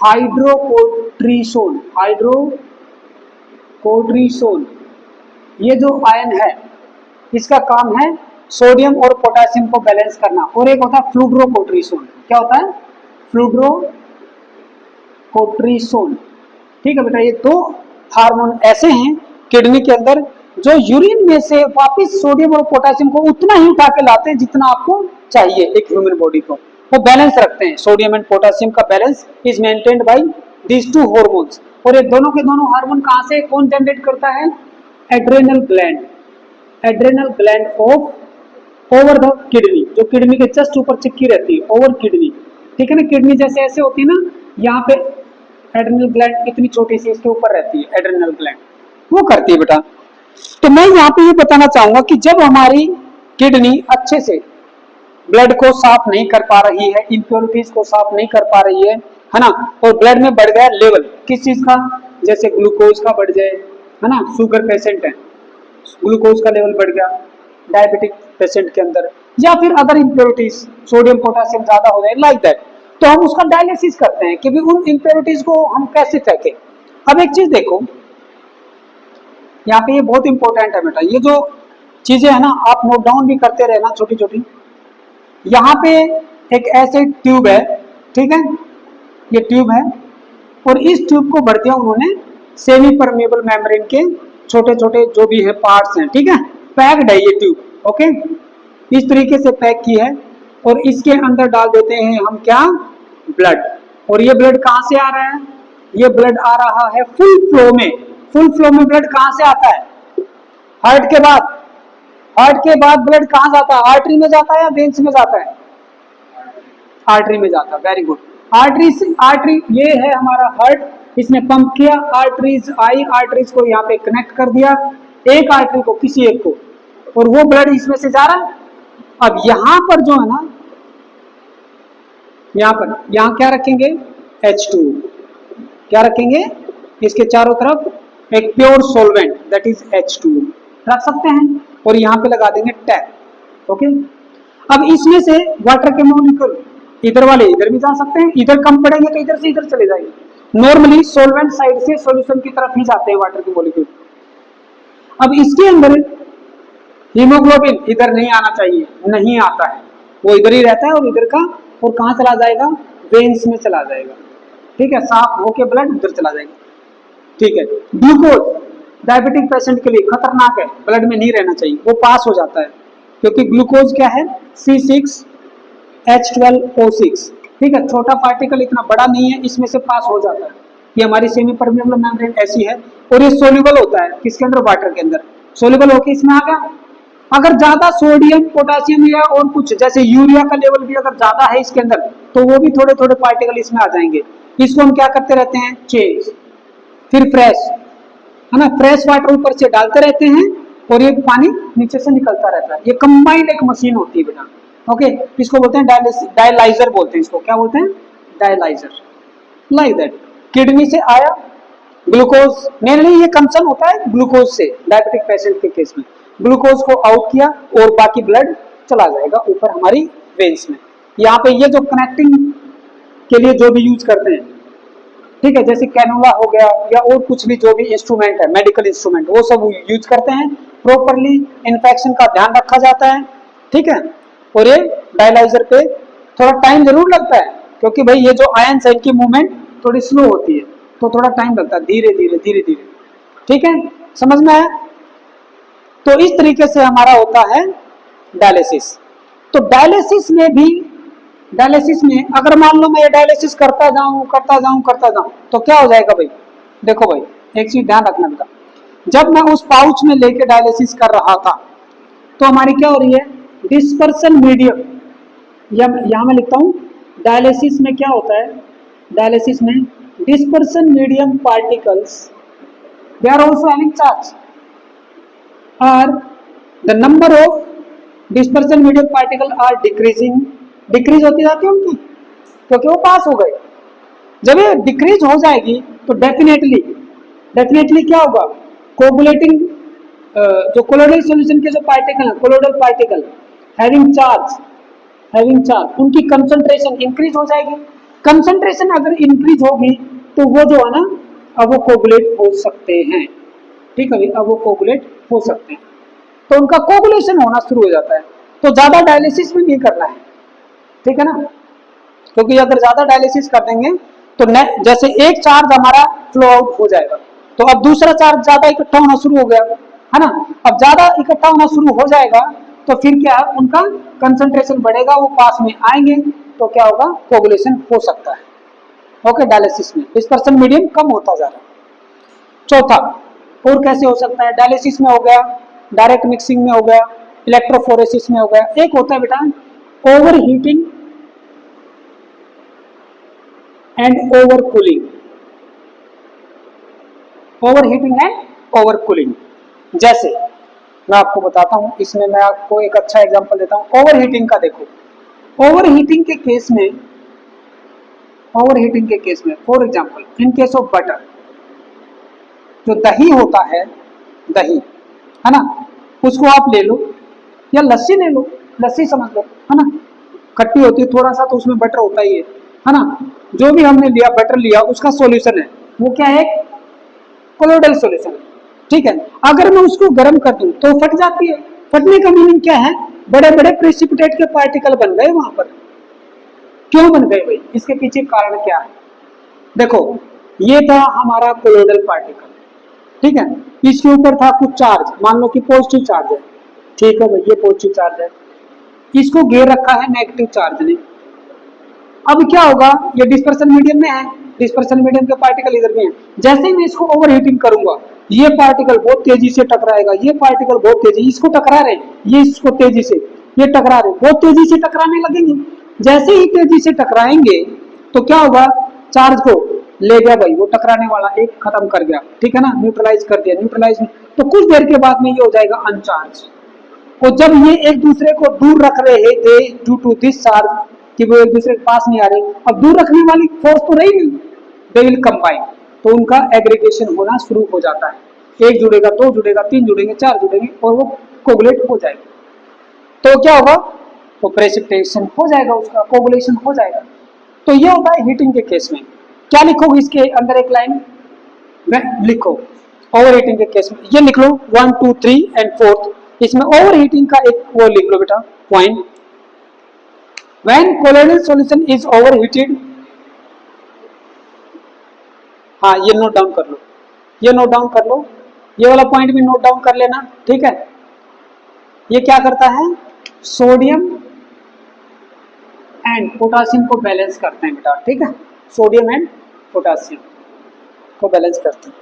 हाइड्रोकोर्टिसोन, ये जो आयन है इसका काम है सोडियम और पोटेशियम को बैलेंस करना, और एक होता है फ्लूड्रोकोर्टिसोन, क्या होता है, फ्लूड्रोकोर्टिसोन, ठीक है बेटा। ये दो हार्मोन ऐसे हैं किडनी के अंदर जो यूरिन में से वापस सोडियम और पोटेशियम को उतना ही उठा के लाते हैं जितना आपको चाहिए एक ह्यूमन बॉडी को, वो बैलेंस रखते हैं, सोडियम एंड पोटेशियम का balance is maintained by these two hormones. और ये दोनों के दोनों हार्मोन कहां से कौन जनरेट करता है, adrenal gland of over the kidney, जो किडनी के जस्ट ऊपर चिपकी रहती है, ओवर किडनी, ठीक है ना, किडनी जैसे ऐसे होती है ना, यहाँ पे एड्रेनल ग्लैंड इतनी छोटी सी इसके ऊपर रहती है, एड्रेनल ग्लैंड वो करती है बेटा। तो मैं यहाँ पे ये बताना चाहूंगा कि जब हमारी किडनी अच्छे से ब्लड को साफ नहीं कर पा रही है, इम्प्योरिटीज को साफ नहीं कर पा रही है ना, और ब्लड में बढ़ गया लेवल किस चीज का, जैसे ग्लूकोज का बढ़ जाए, है ना, शुगर पेशेंट है, ग्लूकोज का लेवल बढ़ गया, डायबिटिक पेशेंट के अंदर, या फिर अदर इम्प्योरिटीज, सोडियम पोटेशियम ज्यादा हो जाए, लाइक दैट, तो हम उसका डायलिसिस करते हैं कि भी उन इम्प्योरिटीज को हम कैसे फेंकें। अब एक चीज देखो, यहाँ पे ये बहुत इंपॉर्टेंट है बेटा, ये जो चीजें है ना आप नोट डाउन भी करते रहना छोटी छोटी। यहाँ पे एक ऐसे ट्यूब है, ठीक है, ये ट्यूब है, और इस ट्यूब को भर दिया उन्होंने सेमी परमेबल मेम्ब्रेन के छोटे छोटे जो भी है पार्ट्स हैं, ठीक है, पैक्ड है ये ट्यूब, ओके, इस तरीके से पैक की है, और इसके अंदर डाल देते हैं हम क्या, ब्लड। और ये ब्लड कहाँ से आ रहा है, ये ब्लड आ रहा है फुल फ्लो में। फुल फ्लो में ब्लड कहाँ से आता है, हार्ट के बाद, हार्ट के बाद ब्लड कहाँ जाता है, आर्टरी में जाता है या वेन्स में जाता है, आर्टरी में जाता है, वेरी गुड। आर्टरी से, आर्टरी ये है हमारा हार्ट, इसने पंप किया, आर्टरीज आई, आर्टरीज को यहाँ पे कनेक्ट कर दिया, एक आर्टरी को किसी एक को, और वो ब्लड इसमें से जा रहा है। अब यहाँ पर जो है ना, यहाँ पर, यहाँ क्या रखेंगे, H2, क्या रखेंगे, इसके चारों तरफ एक pure solvent that is H2 रख सकते हैं, और यहाँ पे लगा देंगे टैप, ओके। अब इसमें से वाटर के मॉलिक्यूल इधर वाले इधर भी जा सकते हैं, इधर कम पड़ेंगे तो इधर से इधर चले जाएंगे। नॉर्मली सोलवेंट साइड से सॉल्यूशन की तरफ ही जाते हैं वाटर के मॉलिक्यूल। अब इसके अंदर हीमोग्लोबिन इधर नहीं आना चाहिए, नहीं आता है, वो इधर ही रहता है, और इधर का, और कहाँ चला जाएगा, वेन्स में चला जाएगा, ठीक है, साफ होके ब्लड उधर चला जाएगा, ठीक है। ग्लूकोज डायबिटिक पेशेंट के लिए खतरनाक है, ब्लड में नहीं रहना चाहिए, वो पास हो जाता है, क्योंकि ग्लूकोज क्या है, C6H12O6, ठीक है, छोटा पार्टिकल इतना बड़ा नहीं है, इसमें से पास हो जाता है। ये हमारी सेमी परमेबल मेम्ब्रेन ऐसी है, और ये सोल्यूबल होता है किसके अंदर, वाटर के अंदर, सोल्यूबल होके इसमें आ गया। अगर ज्यादा सोडियम पोटेशियम या और कुछ जैसे यूरिया का लेवल भी अगर ज्यादा है इसके अंदर, तो वो भी थोड़े थोड़े पार्टिकल इसमें आ जाएंगे, इसको हम क्या करते रहते हैं, चेंज, फिर फ्रेश, है ना, फ्रेश वाटर ऊपर से डालते रहते हैं, और ये पानी नीचे से निकलता रहता है। ये कंबाइंड एक मशीन होती है बेटा, ओके, इसको बोलते हैं डायलाइजर बोलते हैं, इसको क्या बोलते हैं, डायलाइजर, लाइक दैट। किडनी से आया ग्लूकोज, मेनली ये कंसर्न होता है ग्लूकोज से, डायबिटिक पेशेंट के केस में ग्लूकोज को आउट किया, और बाकी ब्लड चला जाएगा ऊपर हमारी वेन्स में। यहाँ पे ये जो कनेक्टिंग के लिए जो भी यूज करते हैं, ठीक है, जैसे कैनुला हो गया या और कुछ भी जो भी इंस्ट्रूमेंट है, मेडिकल इंस्ट्रूमेंट, वो सब यूज करते हैं, प्रॉपरली इन्फेक्शन का ध्यान रखा जाता है, ठीक है। और ये डायलाइजर पे थोड़ा टाइम जरूर लगता है, क्योंकि भाई ये जो आयन है इनकी मूवमेंट थोड़ी स्लो होती है, तो थोड़ा टाइम लगता है, धीरे धीरे धीरे धीरे, ठीक है, समझ में आया। तो इस तरीके से हमारा होता है डायलिसिस। तो डायलिसिस में भी, डायलिसिस में अगर मान लो मैं ये डायलिसिस करता जाऊं करता जाऊं करता जाऊं, तो क्या हो जाएगा भाई, देखो भाई एक चीज ध्यान रखना बेटा, जब मैं उस पाउच में लेके डायलिसिस कर रहा था, तो हमारी क्या हो रही है, डिस्पर्सन मीडियम, यहां मैं लिखता हूं, डायलिसिस में क्या होता है, डायलिसिस में dispersion medium particles they are also having charge, और the number of dispersion medium particle are decreasing, decrease होती जाती है उनकी, क्योंकि वो पास हो गए। जब ये डिक्रीज हो जाएगी तो डेफिनेटली क्या होगा, कोगुलेटिंग जो कोलोइडल सॉल्यूशन के जो पार्टिकल है, कोलोइडल पार्टिकल हैविंग चार्ज, उनकी कंसंट्रेशन इंक्रीज हो जाएगी। कंसंट्रेशन अगर इंक्रीज होगी तो वो जो है ना, अब वो कोगुलेट हो सकते हैं, ठीक है, अब वो कोगुलेट हो सकते हैं, तो उनका कोगुलेशन होना शुरू हो जाता है। तो ज्यादा डायलिसिस भी नहीं करना है, ठीक है ना, क्योंकि अगर ज्यादा डायलिसिस कर देंगे तो जैसे एक चार्ज हमारा फ्लो आउट हो जाएगा, तो अब दूसरा चार्ज ज्यादा इकट्ठा होना शुरू हो गया, है ना, अब ज्यादा इकट्ठा होना शुरू हो जाएगा, तो फिर क्या, उनका कंसंट्रेशन बढ़ेगा, वो पास में आएंगे, तो क्या होगा, कोगुलेशन हो सकता है, ओके। डायलिसिस में डिस्पर्सन मीडियम कम होता जा रहा है। चौथा, और कैसे हो सकता है, डायलिसिस में हो गया, डायरेक्ट मिक्सिंग में हो गया, इलेक्ट्रोफोरेसिस में हो गया, एक होता है बेटा over heating and over cooling, over heating and over cooling. जैसे मैं आपको बताता हूं, इसमें मैं आपको एक अच्छा एग्जांपल देता हूं, ओवर हीटिंग का देखो, ओवरहीटिंग के केस में, ओवरहीटिंग के केस में for example in case of butter, जो दही होता है, दही है ना, उसको आप ले लो या लस्सी ले लो, लस्सी समझ लो, है ना, खट्टी होती है थोड़ा सा तो उसमें बटर होता ही है ना। जो भी हमने लिया बटर लिया, उसका सॉल्यूशन है वो क्या है, कोलोइडल सॉल्यूशन, ठीक है। अगर मैं उसको गर्म कर दूं तो फट जाती है। फटने का मीनिंग क्या है, बड़े बड़े प्रेसिपिटेट के पार्टिकल बन गए वहां पर। क्यों बन गए भाई, इसके पीछे कारण क्या है। देखो, ये था हमारा कोलोइडल पार्टिकल, ठीक है, इसके ऊपर था कुछ चार्ज, मान लो कि पॉजिटिव चार्ज है, ठीक है भाई, ये पॉजिटिव चार्ज है, इसको घेर रखा है नेगेटिव चार्ज ने। अब क्या होगा, ये डिस्पर्सन मीडियम में है, डिस्पर्सन मीडियम के पार्टिकल इधर में है, जैसे ही मैं इसको ओवरहीटिंग करूंगा, ये पार्टिकल बहुत तेजी से टकराएगा, ये पार्टिकल बहुत तेजी, इसको टकरा रहे, ये इसको तेजी से, ये टकरा रहे, बहुत तेजी से टकराने लगेंगे। जैसे ही तेजी से टकराएंगे तो क्या होगा, चार्ज को ले गया भाई, वो टकराने वाला एक खत्म कर गया, ठीक है ना, न्यूट्रलाइज कर दिया, न्यूट्रलाइज, तो कुछ देर के बाद में ये हो जाएगा अनचार्ज। और जब ये एक दूसरे को दूर रख रहे थे ड्यू टू दिस चार्ज, कि वो एक दूसरे के पास नहीं आ रहे, अब दूर रखने वाली फोर्स तो रही नहीं, दे विल कंबाइन, तो उनका एग्रीगेशन होना शुरू हो जाता है, एक जुड़ेगा, दो जुड़ेगा, तीन जुड़ेंगे, चार जुड़ेंगे और वो कोगुलेट हो जाएगा। तो क्या होगा, तो प्रेसिपिटेशन हो जाएगा, उसका कोगुलेशन हो जाएगा। तो ये होता है हीटिंग के केस में। क्या लिखोगे इसके अंदर एक लाइन लिखो, ओवर हीटिंग के केस में ये लिख लो 1 2 3 एंड 4, इसमें ओवर हीटिंग का एक वो लिख लो बेटा point, when colloidal solution is overheated, हाँ ये नोट डाउन कर लो, ये नोट डाउन कर लो, ये वाला पॉइंट भी नोट डाउन कर लेना, ठीक है। ये क्या करता है, सोडियम एंड पोटासियम को बैलेंस करते हैं बेटा, ठीक है, सोडियम एंड पोटासियम को बैलेंस करते हैं।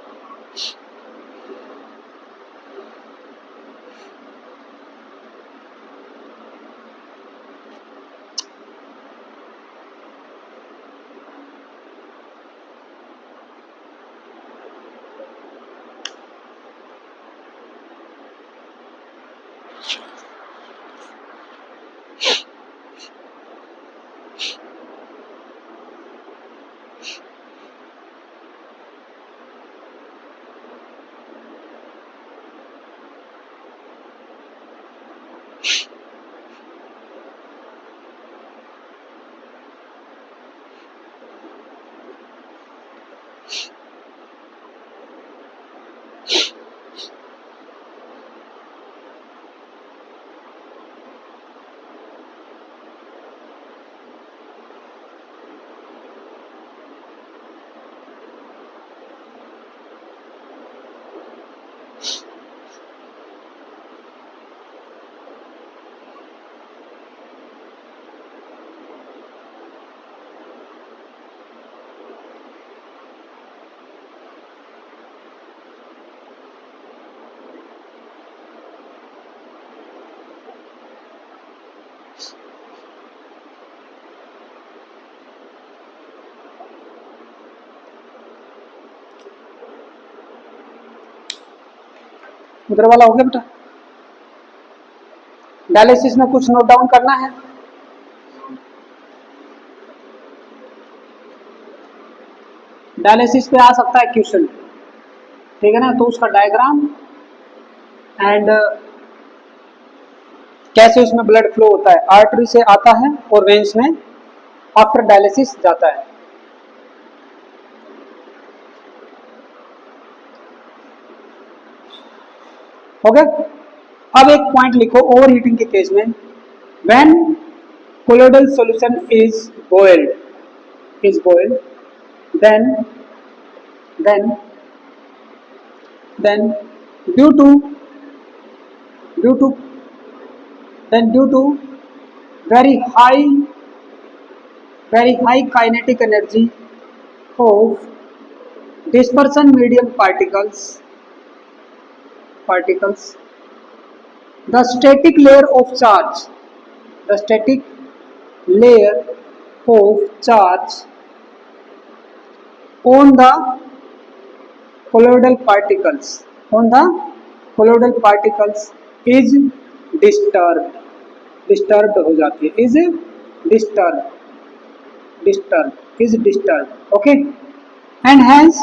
उधर वाला हो गया बेटा, डायलिसिस में कुछ नोट डाउन करना है, डायलिसिस पे आ सकता है क्वेश्चन, ठीक है ना, तो उसका डायग्राम एंड कैसे उसमें ब्लड फ्लो होता है, आर्टरी से आता है और वेन्स में आफ्टर डायलिसिस जाता है। ओके, अब एक पॉइंट लिखो ओवर हीटिंग के केस में, when colloidal solution is boiled then due to very high kinetic energy of dispersion medium particles, the static layer of charge on the colloidal particles is disturbed हो जाती है, is disturbed, okay, and hence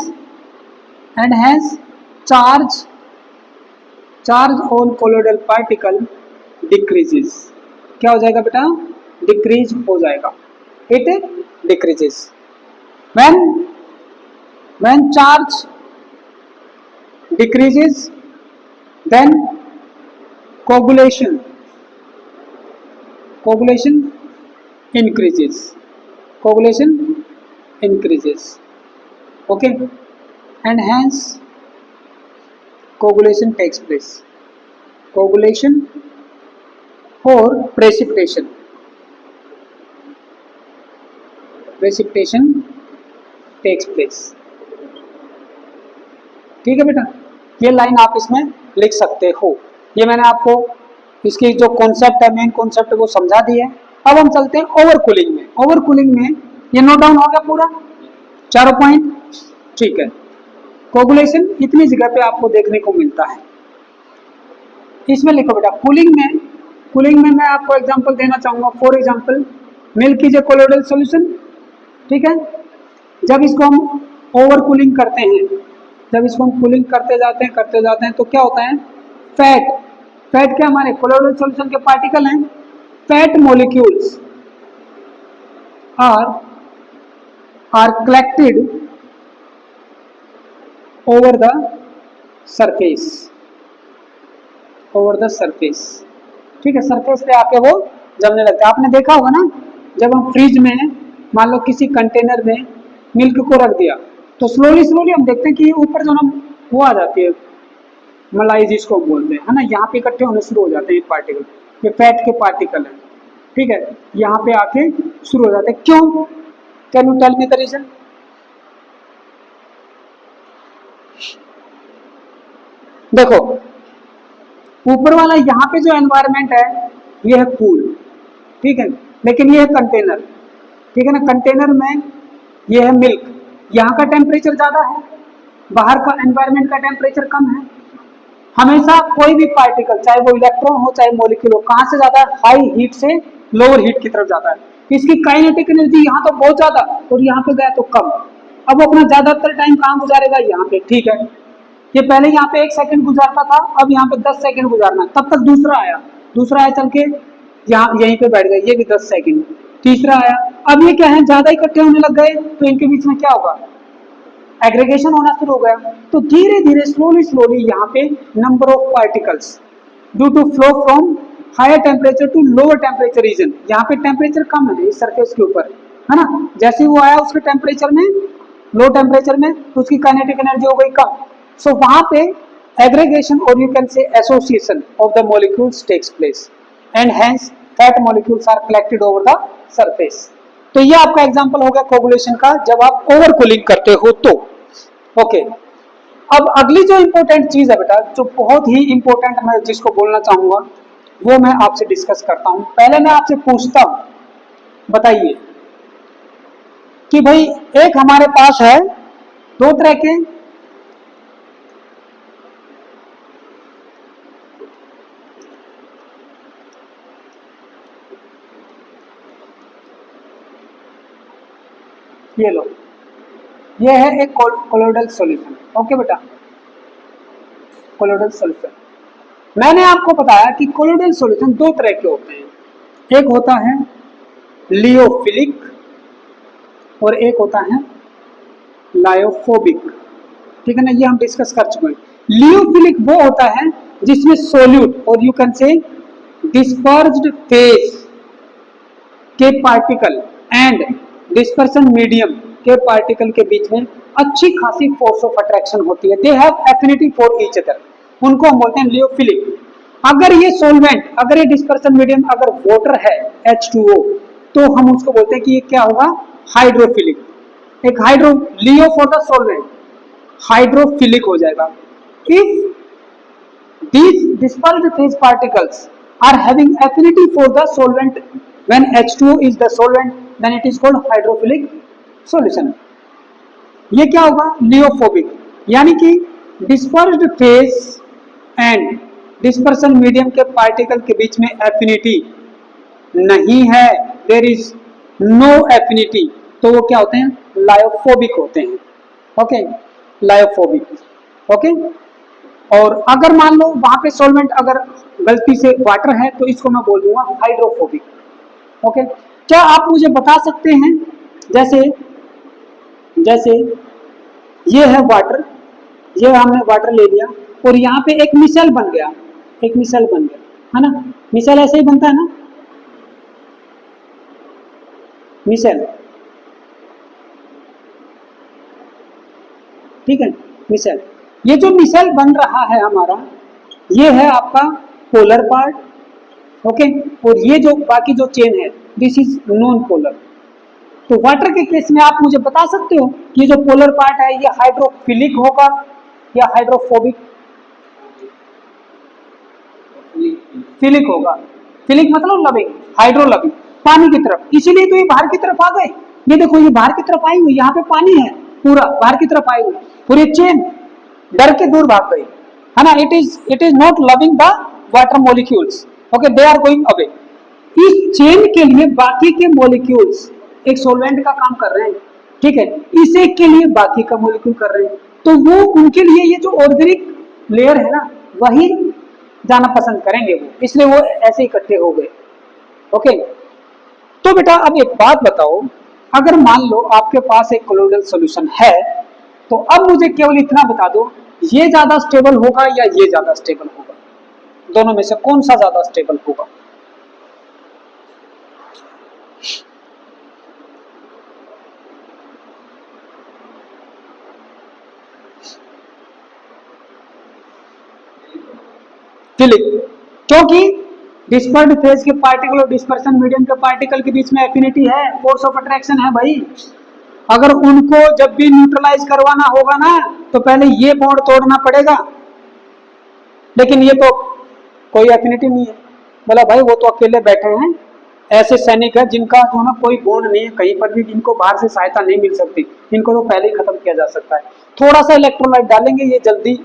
charge on colloidal particle decreases. क्या हो जाएगा बेटा? डिक्रीज हो जाएगा, it decreases when charge decreases, then coagulation increases, okay, and hence coagulation takes place, coagulation or precipitation takes place. ठीक है बेटा, ये लाइन आप इसमें लिख सकते हो। ये मैंने आपको इसकी जो कॉन्सेप्ट है, मेन कॉन्सेप्ट वो समझा दी है। अब हम चलते हैं ओवरकूलिंग में। ओवरकूलिंग में ये नोट डाउन हो गया पूरा, चारों पॉइंट, ठीक है। कोगुलेशन इतनी जगह पे आपको देखने को मिलता है, इसमें लिखो बेटा कूलिंग में मैं आपको एग्जांपल देना चाहूंगा। For example milk is a colloidal solution, ठीक है। जब इसको हम ओवर कूलिंग करते हैं, जब इसको हम कूलिंग करते जाते हैं तो क्या होता है, फैट क्या हमारे कोलोइडल सॉल्यूशन के पार्टिकल हैं, fat molecules are collected over the surface, ठीक है। सरफेस पे आके वो जमने लगता है। आपने देखा होगा ना, जब हम फ्रिज में मान लो किसी कंटेनर में मिल्क को रख दिया तो स्लोली हम देखते हैं कि ऊपर जो ना वो आ जाती है, मलाई जिसको बोलते हैं, है ना, यहाँ पे इकट्ठे होने शुरू हो जाते हैं ये पार्टिकल, ये फैट के पार्टिकल है, ठीक है, यहाँ पे आके शुरू हो जाते हैं। क्यों? Can you tell me the reason? देखो ऊपर वाला यहाँ पे जो एनवायरनमेंट है ये है कूल, ठीक है, लेकिन ये है कंटेनर, ठीक है ना। कंटेनर में ये है मिल्क, यहाँ का टेम्परेचर ज्यादा है, बाहर का एनवायरनमेंट का टेम्परेचर कम है। हमेशा कोई भी पार्टिकल, चाहे वो इलेक्ट्रॉन हो चाहे मॉलिक्यूल हो, कहाँ से ज्यादा, हाई हीट से लोअर हीट की तरफ जाता है। इसकी काइनेटिक एनर्जी यहाँ तो बहुत ज्यादा और यहाँ पे गया तो कम। अब वो अपना ज्यादातर टाइम कहाँ गुजारेगा, यहाँ पे, ठीक है। ये पहले यहाँ पे 1 सेकंड गुजारता था, अब यहाँ पे 10 सेकंड गुजारना, तब तक दूसरा आया चल के यहाँ यहीं पे बैठ गए, ये भी 10 सेकंड, तीसरा आया। अब ये क्या है, ज्यादा इकट्ठे होने लग गए तो इनके बीच में क्या होगा, एग्रीगेशन होना शुरू हो गया। तो धीरे धीरे स्लोली यहाँ पे number of particles due to flow from higher temperature to lower temperature region, यहाँ पे टेम्परेचर कम है इस सरफेस के ऊपर, है ना। जैसे वो आया उसके टेम्परेचर में, लो टेम्परेचर में, तो उसकी काइनेटिक एनर्जी हो गई कम। सो वहां पे एग्रीगेशन और you can say association of the molecules takes place and hence fat molecules are collected over the surface. तो ये आपका एग्जांपल हो गया कोगुलेशन का, जब आप ओवर कूलिंग करते हो तो, ओके। अब अगली जो इंपॉर्टेंट चीज है बेटा, जो बहुत ही इंपॉर्टेंट मैं जिसको बोलना चाहूंगा, वो मैं आपसे डिस्कस करता हूं। पहले मैं आपसे पूछता हूं, बताइए कि भाई एक हमारे पास है 2 तरह के ये लो, ये है एक कोलोइडल सॉल्यूशन, ओके बेटा, कोलोइडल सॉल्यूशन। मैंने आपको बताया कि कोलोइडल सॉल्यूशन 2 तरह के होते हैं, एक होता है लियोफिलिक और एक होता है लायोफोबिक, ठीक है ना, ये हम डिस्कस कर चुके हैं। लियोफिलिक वो होता है जिसमें सोल्यूट और यू कैन से डिस्पर्स्ड फेज के पार्टिकल एंड डिस्पर्सन मीडियम के पार्टिकल के बीच में अच्छी खासी फोर्स ऑफ अट्रैक्शन होती है, they have affinity for each other, उनको हम बोलते हैं लियोफिलिक। अगर ये सोलवेंट, अगर ये डिस्पर्सन मीडियम अगर वाटर है H2O, तो हम उसको बोलते हैं कि ये क्या होगा, हाइड्रोफिलिक। एक hydro, Leo for the solvent, hydrophilic हो जाएगा। If these dispersed phase particles are having affinity for the solvent when H2O is the solvent, then it is called hydrophilic solution. ये क्या होगा, लियोफोबिक, यानी कि dispersed phase and dispersion medium के पार्टिकल के बीच में एफिनिटी नहीं है, देयर इज नो एफिनिटी, तो वो क्या होते हैं, लायोफोबिक होते हैं। Okay, lyophobic. ओके, और अगर मान लो वहां पे सॉल्वेंट अगर गलती से वाटर है तो इसको मैं बोल दूंगा हाइड्रोफोबिक। ओके, क्या आप मुझे बता सकते हैं, जैसे जैसे ये है वाटर, ये हमने वाटर ले लिया और यहाँ पे एक मिसाइल बन गया, एक मिसाइल बन गया, है ना, मिसाइल ऐसे ही बनता है ना, मिसाइल, ठीक है, मिसाइल। ये जो मिसाइल बन रहा है हमारा, ये है आपका पोलर पार्ट। ओके, और ये जो बाकी जो चेन है, दिस इज नॉन पोलर। तो वाटर के केस में आप मुझे बता सकते हो कि ये जो पोलर पार्ट है ये हाइड्रोफिलिक होगा या हाइड्रोफोबिक? फिलिक होगा। फिलिक मतलब लविंग, हाइड्रो लविंग, पानी की तरफ, इसीलिए तो ये बाहर की तरफ आ गए। ये देखो ये बाहर की तरफ आई हुई, यहाँ पे पानी है पूरा बाहर की तरफ आई हुई, पूरी चेन डर के दूर भाग गई, है ना। It is not loving the water molecules, okay, they are going away. इस चेन के लिए बाकी के मॉलिक्यूल्स एक सॉल्वेंट का काम कर रहे हैं, ठीक है, इस एक के लिए बाकी का मॉलिक्यूल कर रहे हैं, तो वो उनके लिए ये जो ऑर्गेनिक लेयर है ना, वही जाना पसंद करेंगे वो, इसलिए वो ऐसे इकट्ठे हो गए। ओके, तो बेटा अब एक बात बताओ, अगर मान लो आपके पास एक कोलोइडल सॉल्यूशन है, तो अब मुझे केवल इतना बता दो, ये ज्यादा स्टेबल होगा या ये ज्यादा स्टेबल होगा, दोनों में से कौन सा ज्यादा स्टेबल होगा? फिलिक, क्योंकि डिस्पर्ड फेज के पार्टिकल और डिस्पर्सन मीडियम के पार्टिकल के बीच में एफिनिटी है, फोर्स ऑफ अट्रैक्शन है भाई। अगर उनको जब भी न्यूट्रलाइज करवाना होगा ना, तो पहले ये बॉन्ड तोड़ना पड़ेगा, लेकिन ये तो कोई एफिनिटी नहीं है। बोला भाई वो तो अकेले बैठे हैं, ऐसे सैनिक है जिनका जो ना कोई बॉन्ड नहीं है कहीं पर भी, जिनको बाहर से सहायता नहीं मिल सकती, इनको तो पहले ही खत्म किया जा सकता है। थोड़ा सा इलेक्ट्रोलाइट डालेंगे, ये जल्दी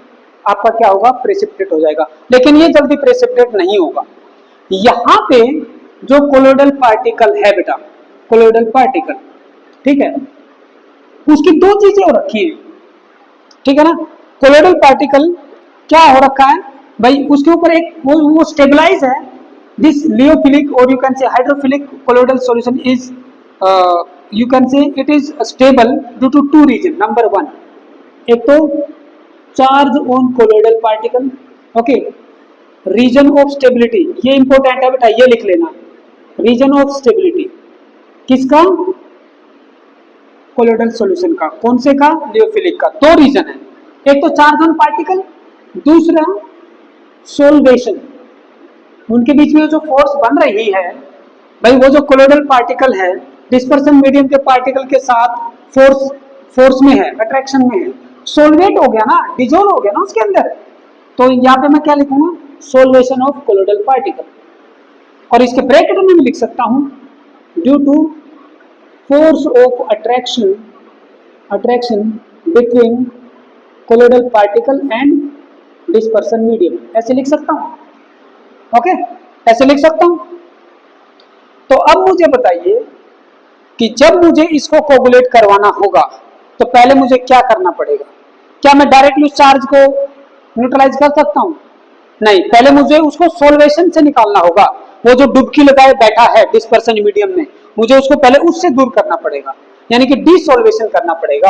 आपका क्या होगा, प्रेसिपिटेट हो जाएगा, लेकिन ये जल्दी प्रेसिपिटेट नहीं होगा। यहाँ पे जो कोलोइडल पार्टिकल है बेटा, कोलोइडल पार्टिकल, ठीक है, उसकी दो चीजें हो रखी है, ठीक है ना। कोलोइडल पार्टिकल क्या हो रखा है भाई, उसके ऊपर एक वो स्टेबलाइज है। दिस लियोफिलिक और you can say hydrophilic colloidal solution is you can say it is stable due to two reason. Number one, एक तो charge on colloidal particle, okay, reason of stability, ये इंपॉर्टेंट है बेटा, ये लिख लेना, रीजन ऑफ स्टेबिलिटी किसका, कोलोइडल सॉल्यूशन का, कौन से का, लियोफिलिक का। दो रीजन है, एक तो चार्ज ऑन पार्टिकल, दूसरा सोल्वेशन, उनके बीच में जो फोर्स बन रही है भाई, वो जो कोलोइडल पार्टिकल है डिस्पर्सन मीडियम के पार्टिकल के साथ फोर्स में है, अट्रैक्शन में है, सोलवेट हो गया ना, डिजोल्व हो गया ना उसके अंदर, तो यहाँ पे मैं क्या लिखूंगा, सोल्वेशन ऑफ कोलोइडल पार्टिकल। और इसके ब्रैकेट में मैं लिख सकता हूं due to force of attraction between colloidal particle and dispersion medium, ऐसे लिख सकता हूं, ओके, ऐसे लिख सकता हूं। तो अब मुझे बताइए कि जब मुझे इसको कोगुलेट करवाना होगा तो पहले मुझे क्या करना पड़ेगा? क्या मैं डायरेक्टली उस चार्ज को न्यूट्रलाइज कर सकता हूं? नहीं, पहले मुझे उसको सोल्वेशन से निकालना होगा। वो जो डुबकी लगाए बैठा है डिस्पर्सन मीडियम में, मुझे उसको पहले उससे दूर करना पड़ेगा, यानी कि डिसोल्वेशन करना पड़ेगा।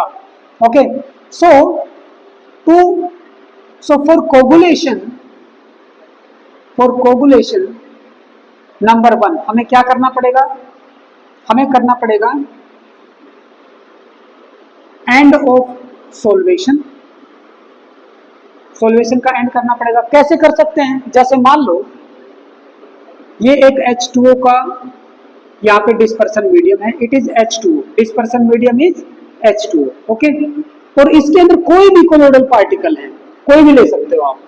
Okay, so for coagulation number one हमें क्या करना पड़ेगा? हमें करना पड़ेगा एंड ऑफ सोल्वेशन, सोल्वेशन का एंड करना पड़ेगा। कैसे कर सकते हैं? जैसे मान लो ये एक H2O का यहाँ पे डिस्पर्सन मीडियम है, it is H2O, dispersion medium is H2O, okay, और इसके अंदर कोई भी कोलोइडल पार्टिकल है, कोई भी ले सकते हो आप।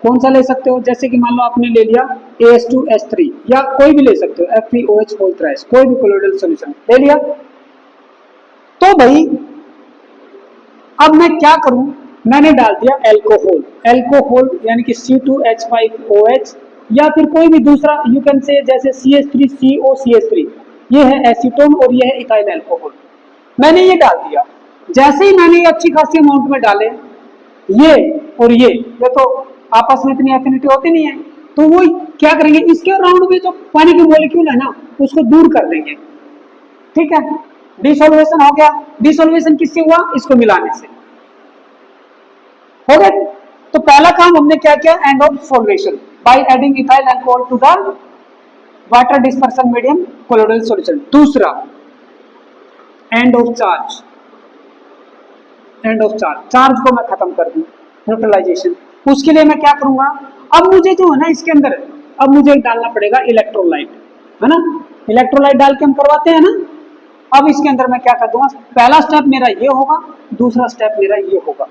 कौन सा ले सकते हो? जैसे कि मान लो आपने ले लिया AS2H3 या कोई भी ले सकते हो FeOH, कोई भी कोलोइडल सॉल्यूशन ले लिया। तो भाई अब मैं क्या करूं? मैंने डाल दिया एल्कोहल, यानी कि C2H5OH या फिर कोई भी दूसरा यू कैन से, जैसे CH3COCH3, ये है एसीटोन और ये है इथाइल अल्कोहल। मैंने ये डाल दिया, जैसे ही मैंने ये अच्छी खासी अमाउंट में डाले, ये और ये तो आपस में इतनी एफिनिटी होती नहीं है, तो वो क्या करेंगे, इसके अराउंड में जो पानी के मॉलिक्यूल है ना उसको दूर कर देंगे। ठीक है, डिसोल्वेशन हो गया। डिसोल्वेशन किससे हुआ, इसको मिलाने से हो गया। तो पहला काम हमने क्या किया, end of solvation by adding ethyl alcohol to the water dispersion medium colloidal solution. दूसरा, end of charge. End of charge, charge को मैं खत्म कर दूं, न्यूट्रलाइजेशन। उसके लिए मैं क्या करूंगा, अब मुझे जो है ना इसके अंदर, अब मुझे डालना पड़ेगा इलेक्ट्रोलाइट, है ना। इलेक्ट्रोलाइट डाल के हम करवाते हैं ना। अब इसके अंदर मैं क्या कर दूंगा, पहला स्टेप मेरा ये होगा, दूसरा स्टेप मेरा ये होगा।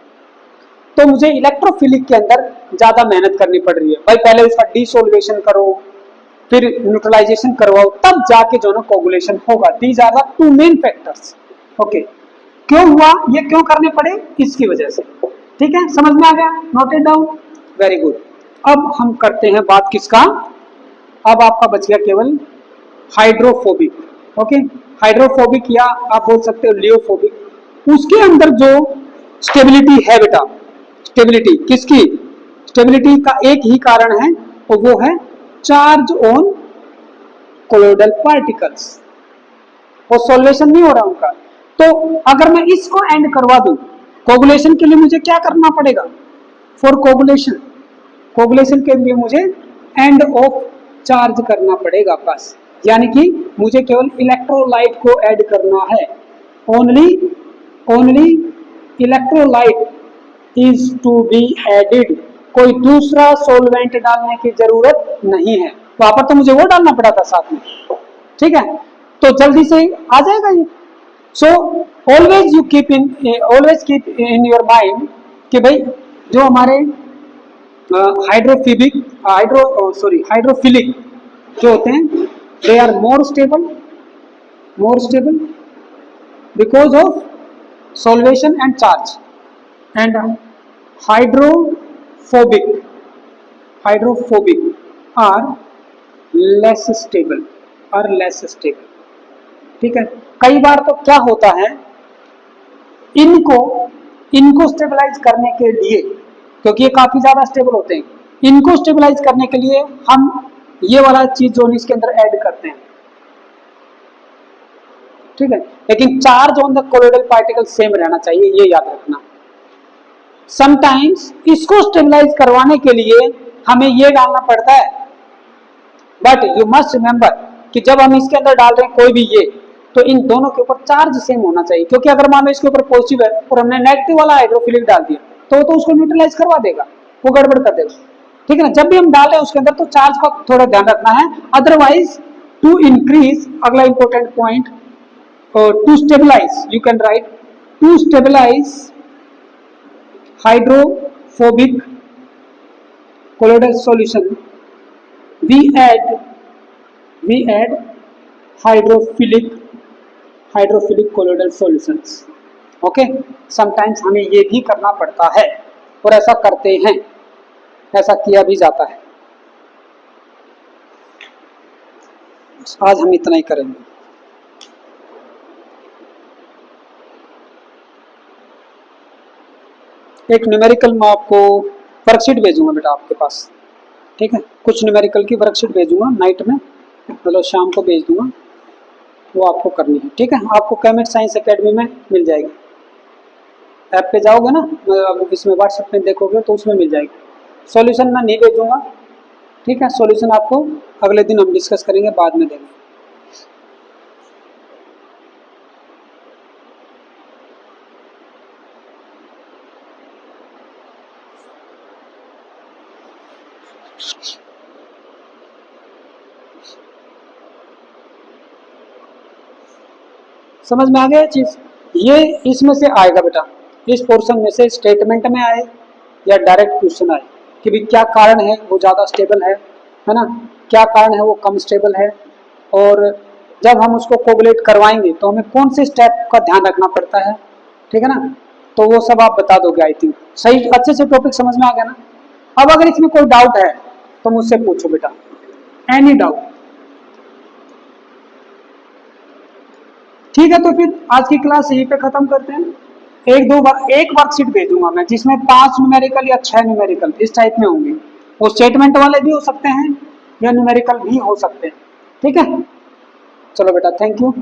तो मुझे इलेक्ट्रोफिलिक के अंदर ज्यादा मेहनत करनी पड़ रही है भाई, पहले उसका डिसोल्वेशन करो, फिर न्यूट्रलाइजेशन करवाओ, तब जाके जो ना कोगुलेशन होगा। These are the two main factors. Okay, क्यों हुआ, ये क्यों करने पड़े, इसकी वजह से। ठीक है, समझ में आ गया, नोटेड डाउन, वेरी गुड। अब हम करते हैं बात किसका, अब आपका बच गया केवल हाइड्रोफोबिक। ओके, हाइड्रोफोबिक या आप बोल सकते हो लियोफोबिक। उसके अंदर जो स्टेबिलिटी है बेटा, स्टेबिलिटी किसकी, स्टेबिलिटी का एक ही कारण है और वो है चार्ज ऑन कोलोइडल पार्टिकल्स, और सॉल्वेशन नहीं हो रहा उनका। तो अगर मैं इसको एंड करवा दूं, कोगुलेशन के लिए मुझे क्या करना पड़ेगा, फॉर कोगुलेशन, कोगुलेशन के लिए मुझे एंड ऑफ चार्ज करना पड़ेगा बस। यानी कि मुझे केवल इलेक्ट्रोलाइट को ऐड करना है, only electrolyte is to be added, कोई दूसरा सॉल्वेंट डालने की जरूरत नहीं है। वहां पर तो मुझे वो डालना पड़ा था साथ में। ठीक है, तो जल्दी से आ जाएगा ये। So always keep in your mind कि भाई जो हमारे हाइड्रोफिलिक जो होते हैं, they are more stable because of solvation and charge, and hydrophobic are less stable. ठीक है, कई बार तो क्या होता है, इनको स्टेबलाइज करने के लिए, क्योंकि ये काफी ज्यादा स्टेबल होते हैं, इनको स्टेबलाइज करने के लिए हम ये वाला चीज जो इसके अंदर ऐड करते हैं। ठीक है, लेकिन charge on the colloidal particle same रहना चाहिए, ये याद रखना। समटाइम्स इसको स्टेबलाइज करवाने के लिए हमें ये डालना पड़ता है, बट यू मस्ट रिमेंबर कि जब हम इसके अंदर डाल रहे हैं कोई भी ये, तो इन दोनों के ऊपर चार्ज सेम होना चाहिए। क्योंकि अगर मान लो इसके ऊपर पॉजिटिव है और हमने नेगेटिव वाला हाइड्रोफिलिक डाल दिया, तो उसको न्यूट्रलाइज करवा देगा, वो गड़बड़ कर देगा। ठीक है ना, जब भी हम डाल रहे हैं उसके अंदर तो चार्ज का थोड़ा ध्यान रखना है। अदरवाइज टू इंक्रीज, अगला important point, to stabilize, you can write to stabilize hydrophobic colloidal solution, we add hydrophilic colloidal solutions. Okay, sometimes हमें ये भी करना पड़ता है और ऐसा करते हैं, ऐसा किया भी जाता है। आज हम इतना ही करेंगे। एक न्यूमेरिकल मैं आपको वर्कशीट भेजूंगा बेटा आपके पास। ठीक है, कुछ न्यूमेरिकल की वर्कशीट भेजूंगा नाइट में, मतलब शाम को भेज दूंगा, वो आपको करनी है। ठीक है, आपको केमिस्ट साइंस एकेडमी में मिल जाएगी। ऐप पे जाओगे ना, इसमें व्हाट्सएप में देखोगे तो उसमें मिल जाएगी। सॉल्यूशन मैं नहीं भेजूंगा, ठीक है, सॉल्यूशन आपको अगले दिन हम डिस्कस करेंगे, बाद में देंगे। समझ में आ गया चीज, ये इसमें से आएगा बेटा, इस पोर्शन में से स्टेटमेंट में आए या डायरेक्ट क्वेश्चन आए कि भी क्या कारण है वो ज्यादा स्टेबल है ना, क्या कारण है वो कम स्टेबल है, और जब हम उसको कोगुलेट करवाएंगे तो हमें कौन से स्टेप का ध्यान रखना पड़ता है। ठीक है ना, तो वो सब आप बता दोगे। आई थिंक सही, अच्छे से टॉपिक समझ में आ गया ना। अब अगर इसमें कोई डाउट है तो मुझसे पूछो बेटा, एनी डाउट। ठीक है, तो फिर आज की क्लास यहीं पे खत्म करते हैं। एक वर्कशीट भेजूंगा मैं जिसमें 5 न्यूमेरिकल या 6 न्यूमेरिकल इस टाइप में होंगे। वो स्टेटमेंट वाले भी हो सकते हैं या न्यूमेरिकल भी हो सकते हैं। ठीक है, चलो बेटा, थैंक यू।